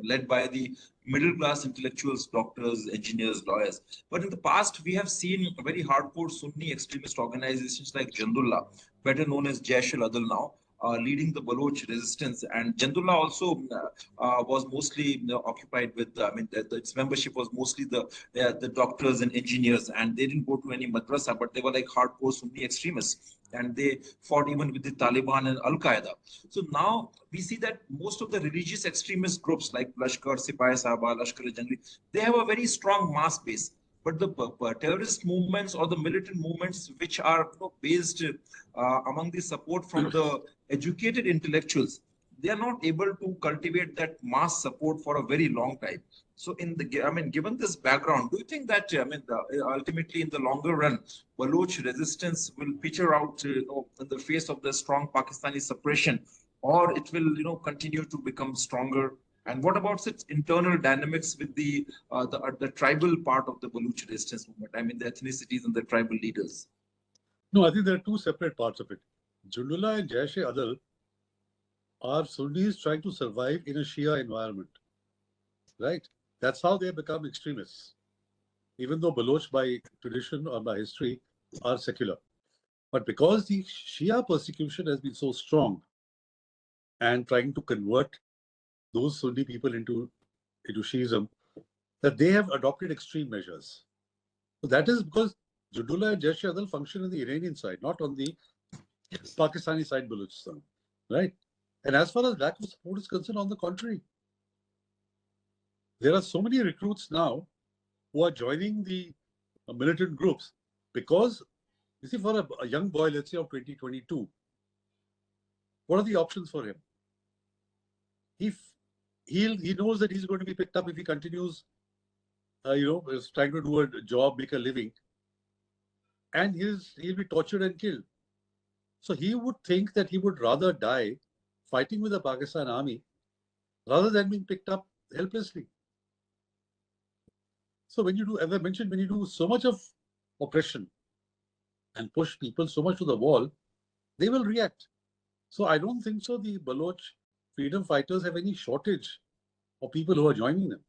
led by the middle class intellectuals, doctors, engineers, lawyers. But in the past, we have seen very hardcore Sunni extremist organizations like Jindal, better known as Jaish-e-Adl now, leading the Baloch resistance. And Jandullah also was mostly occupied with, I mean, its membership was mostly the doctors and engineers, and they didn't go to any madrasa, but they were like hardcore Sunni extremists. And they fought even with the Taliban and Al Qaeda. So now we see that most of the religious extremist groups like Lashkar, Sipahi Sahaba, Lashkar Jangli, they have a very strong mass base. But the terrorist movements or the militant movements which are based among the support from the educated intellectuals, they are not able to cultivate that mass support for a very long time. So, I mean, given this background, do you think that, I mean, ultimately in the longer run, Baloch resistance will picture out, in the face of the strong Pakistani suppression, or it will, continue to become stronger? And what about its internal dynamics with the tribal part of the Baloch resistance movement? I mean, the ethnicities and the tribal leaders. No, I think there are two separate parts of it. Jundullah and Jaish-e-Adl are Sunnis trying to survive in a Shia environment, right? That's how they become extremists, even though Baloch by tradition or by history are secular. But because the Shia persecution has been so strong and trying to convert those Sunni people into Shiism, that they have adopted extreme measures. So that is because Jundullah and Jaish-e-Adl function on the Iranian side, not on the Pakistani side, Balochistan, right? And as far as lack of support is concerned, on the contrary, there are so many recruits now who are joining the militant groups because, you see, for a young boy, let's say of 2022, what are the options for him? He knows that he's going to be picked up if he continues, trying to do a job, make a living, and he'll be tortured and killed. So he would think that he would rather die fighting with the Pakistan army rather than being picked up helplessly. So when you do, as I mentioned, when you do so much of oppression and push people so much to the wall, they will react. So I don't think so the Baloch freedom fighters have any shortage of people who are joining them.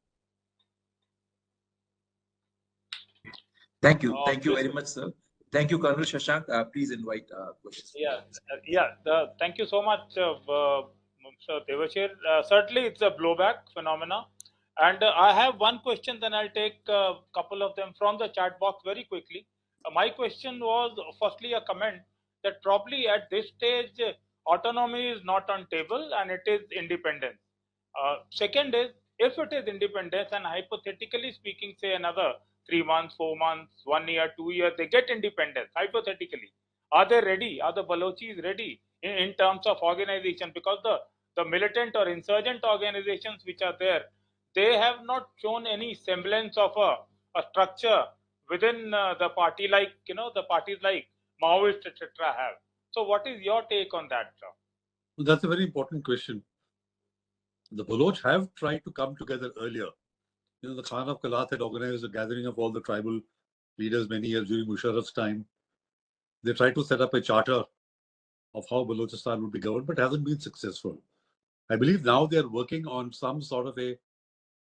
Thank you. Thank you very much, sir. Thank you, Colonel Shashank. Please invite questions. Thank you so much, Mr. Devasher. Certainly, it's a blowback phenomena. And I have one question, then I'll take a couple of them from the chat box very quickly. My question was, firstly, a comment that probably at this stage, autonomy is not on table and it is independence. Second is, if it is independence and hypothetically speaking, say another 3 months, 4 months, 1 year, 2 years, they get independence, hypothetically. Are they ready? Are the Balochis ready in terms of organization? Because the militant or insurgent organizations which are there, they have not shown any semblance of a structure within the party, like, the parties like Maoist, etc. have. So what is your take on that, sir? Well, that's a very important question. The Baloch have tried to come together earlier. The Khan of Kalat had organized a gathering of all the tribal leaders many years during Musharraf's time. They tried to set up a charter of how Balochistan would be governed, but hasn't been successful. I believe now they're working on some sort of a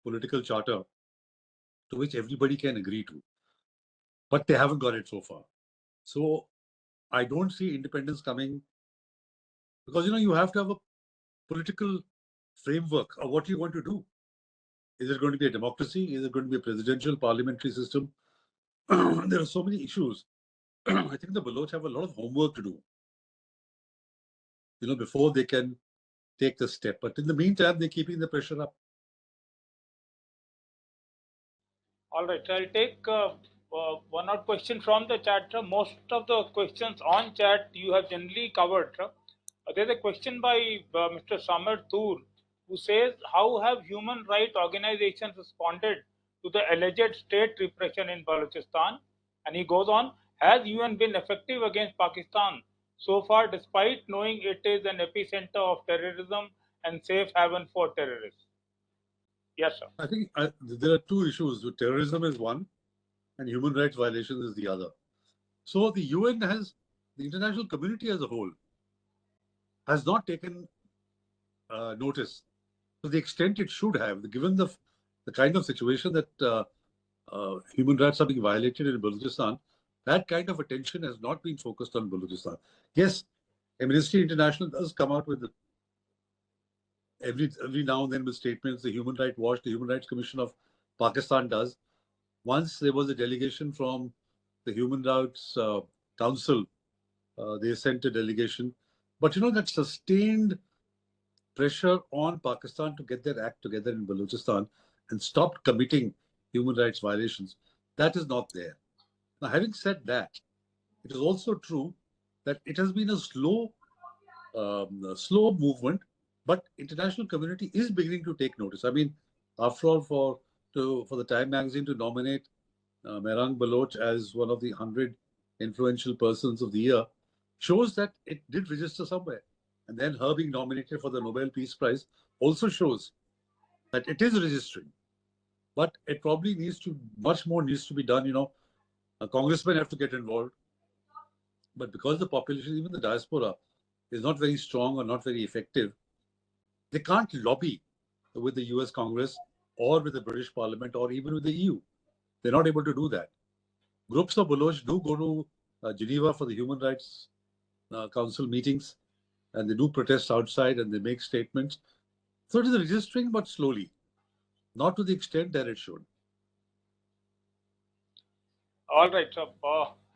political charter to which everybody can agree to. But they haven't got it so far. So I don't see independence coming because, you have to have a political framework of what you want to do. Is it going to be a democracy? Is it going to be a presidential parliamentary system? There are so many issues. I think the Baloch have a lot of homework to do, before they can take the step. But in the meantime, they're keeping the pressure up. All right, I'll take one or question from the chat. Most of the questions on chat you have generally covered. There's a question by Mr. Samir Toor, who says, how have human rights organizations responded to the alleged state repression in Balochistan? And he goes on, has UN been effective against Pakistan so far, despite knowing it is an epicenter of terrorism and safe haven for terrorists? Yes, sir. I think there are two issues. Terrorism is one, and human rights violations is the other. So the UN has, the international community as a whole, has not taken notice to the extent it should have, given the kind of situation that human rights are being violated in Balochistan. That kind of attention has not been focused on Balochistan. Yes, Amnesty International does come out with every now and then with statements. The Human Rights Watch, the Human Rights Commission of Pakistan does. Once there was a delegation from the Human Rights Council. They sent a delegation. But that sustained pressure on Pakistan to get their act together in Balochistan and stop committing human rights violations, that is not there. Now, having said that, it is also true that it has been a slow movement, but international community is beginning to take notice. I mean, after all, for the Time magazine to nominate Mehrang Baloch as one of the 100 influential persons of the year shows that it did register somewhere. And then her being nominated for the Nobel Peace Prize also shows that it is registering. But it probably much more needs to be done. Congressmen have to get involved. But because the population, even the diaspora, is not very strong or not very effective, they can't lobby with the US Congress or with the British Parliament or even with the EU. They're not able to do that. Groups of Baloch do go to Geneva for the Human Rights Council meetings, and they do protest outside and they make statements. So it is registering, but slowly, not to the extent that it should. All right, sir.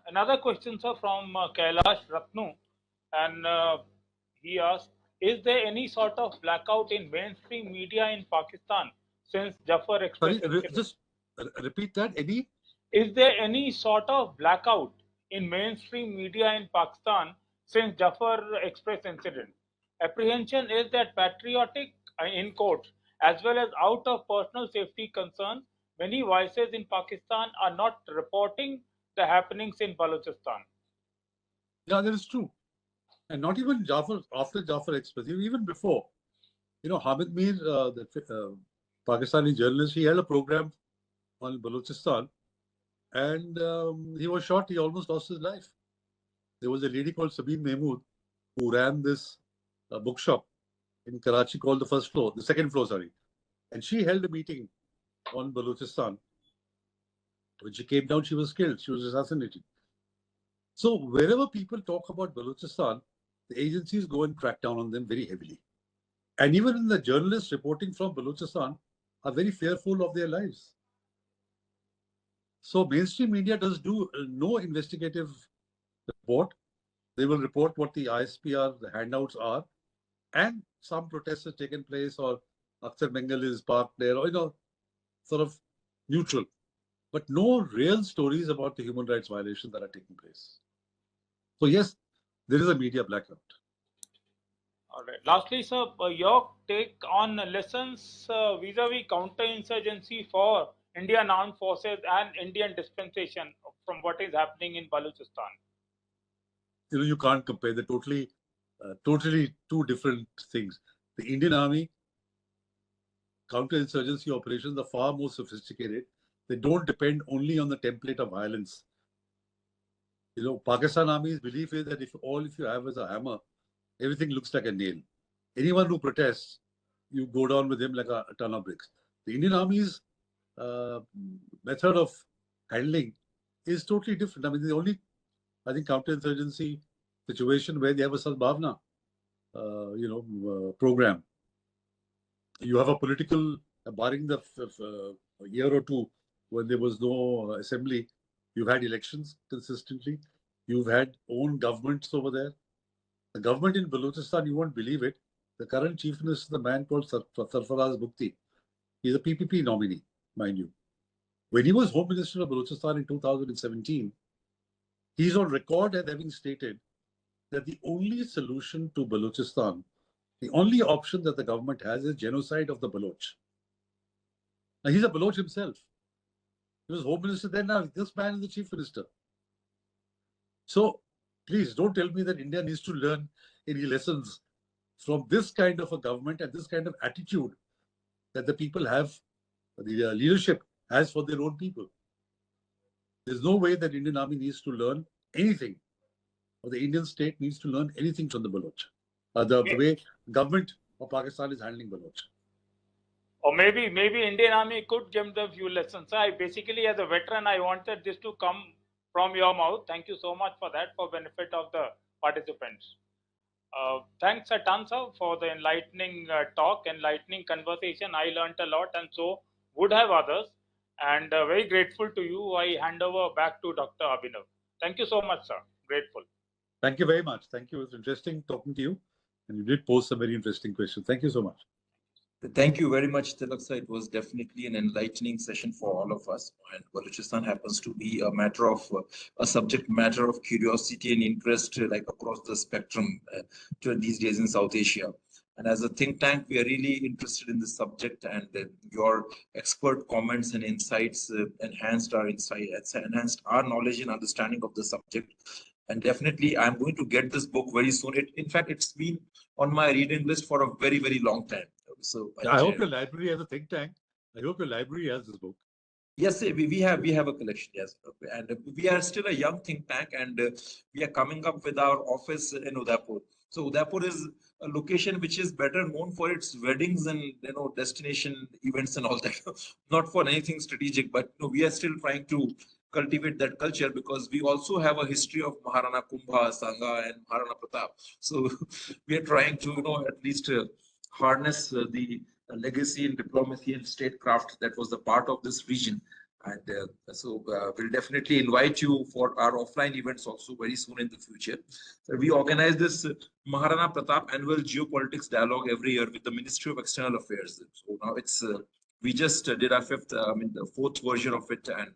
Another question, sir, from Kailash Ratnu, and he asked, is there any sort of blackout in mainstream media in Pakistan since Jaffer Express incident? Just repeat that, Eddie. Is there any sort of blackout in mainstream media in Pakistan since Jaffer Express incident? Apprehension is that patriotic, in quotes, as well as out of personal safety concerns, many voices in Pakistan are not reporting the happenings in Balochistan. Yeah, that is true. And not even after Jaffer Express, even before. Hamid Mir, the Pakistani journalist, he had a program on Balochistan, and he was shot. He almost lost his life. There was a lady called Sabine Mahmood who ran this bookshop in Karachi called the second floor, sorry. And she held a meeting on Balochistan. When she came down, she was killed. She was assassinated. So wherever people talk about Balochistan, the agencies go and crack down on them very heavily. And even the journalists reporting from Balochistan are very fearful of their lives. So mainstream media does do no investigative report. They will report what the ISPR, the handouts are, and some protests have taken place, or Akhtar Bengal is parked there, or sort of neutral. But no real stories about the human rights violations that are taking place. So yes, there is a media blackout. All right. Lastly, sir, your take on lessons vis-a-vis counter-insurgency for Indian armed forces and Indian dispensation from what is happening in Balochistan. You can't compare. They're totally two different things. The Indian Army counter-insurgency operations are far more sophisticated. They don't depend only on the template of violence. Pakistan Army's belief is that if you have is a hammer, everything looks like a nail. Anyone who protests, you go down with him like a ton of bricks. The Indian Army's method of handling is totally different. I mean, the only, I think, counter-insurgency situation where they have a Sadbhavna, program. You have a political, barring the year or two when there was no assembly, you've had elections consistently. You've had own governments over there. The government in Balochistan, you won't believe it. The current chief minister, the man called Sarfaraz Bukti, he's a PPP nominee, mind you. When he was Home Minister of Balochistan in 2017, he's on record as having stated that the only solution to Balochistan, the only option that the government has is genocide of the Baloch. Now, he's a Baloch himself. He was Home Minister then. Now, this man is the Chief Minister. So, please don't tell me that India needs to learn any lessons from this kind of a government and this kind of attitude that the people have the leadership has for their own people. There's no way that Indian Army needs to learn anything, or the Indian state needs to learn anything from the Baloch. The way government of Pakistan is handling Baloch. Or maybe Indian Army could give them a few lessons. I basically, as a veteran, I wanted this to come from your mouth. Thank you so much for that, for benefit of the participants. Thanks a ton, sir, for the enlightening talk, enlightening conversation. I learned a lot, and so would have others. And very grateful to you. I hand over back to Dr. Abhinav. Thank you so much, sir. Grateful. Thank you very much. Thank you. It was interesting talking to you. And you did pose some very interesting questions. Thank you so much. Thank you very much, Tilak sir. It was definitely an enlightening session for all of us. And Balochistan happens to be a matter of a subject matter of curiosity and interest, like across the spectrum these days in South Asia. And as a think tank, we are really interested in this subject, and your expert comments and insights enhanced our knowledge and understanding of the subject. And definitely, I'm going to get this book very soon. In fact, it's been on my reading list for a very, very long time. So I hope your library has a think tank. I hope your library has this book. Yes, we have a collection. Yes, and we are still a young think tank, and we are coming up with our office in Udaipur. So Udaipur is a location which is better known for its weddings and destination events and all that, not for anything strategic. But we are still trying to cultivate that culture, because we also have a history of Maharana Kumbha, Sangha, and Maharana Pratap. So we are trying to at least harness the legacy in diplomacy and statecraft that was the part of this region. And so we'll definitely invite you for our offline events also very soon in the future. So we organize this Maharana Pratap annual geopolitics dialogue every year with the Ministry of External Affairs. So now it's we just did our the fourth version of it, and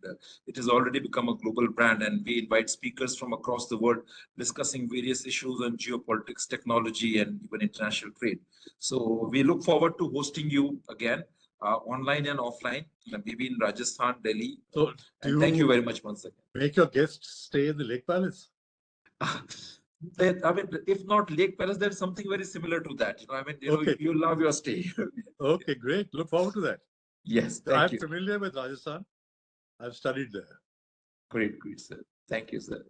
it has already become a global brand. And we invite speakers from across the world discussing various issues on geopolitics, technology, and even international trade. So we look forward to hosting you again, online and offline, maybe in Rajasthan, Delhi. So thank you very much once again. Make your guests stay in the Lake Palace. If not Lake Palace, there's something very similar to that. Okay. You love your stay. Okay, great. Look forward to that. Yes, thank you. I'm familiar with Rajasthan. I've studied there. Great, sir. Thank you, sir.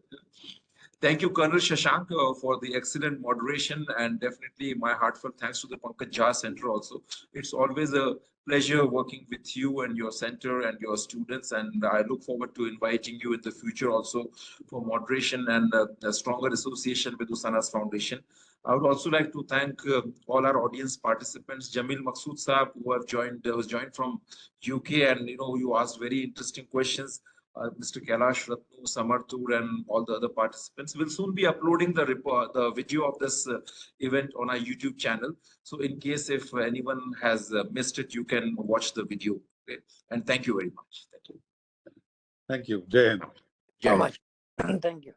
Thank you, Colonel Shashank, for the excellent moderation, and definitely my heartfelt thanks to the Pankaj Center also. It's always a pleasure working with you and your center and your students, and I look forward to inviting you in the future also for moderation and a stronger association with Usanas Foundation. I would also like to thank all our audience participants, Jamil Maqsood Saab, who was joined from UK, and you asked very interesting questions. Mr. Kailash Ratnu, Samarthur, and all the other participants. Will soon be uploading the video of this event on our YouTube channel. So in case if anyone has missed it, you can watch the video. Okay? And thank you very much. Thank you. Thank you. Jai Hind. So much. Thank you.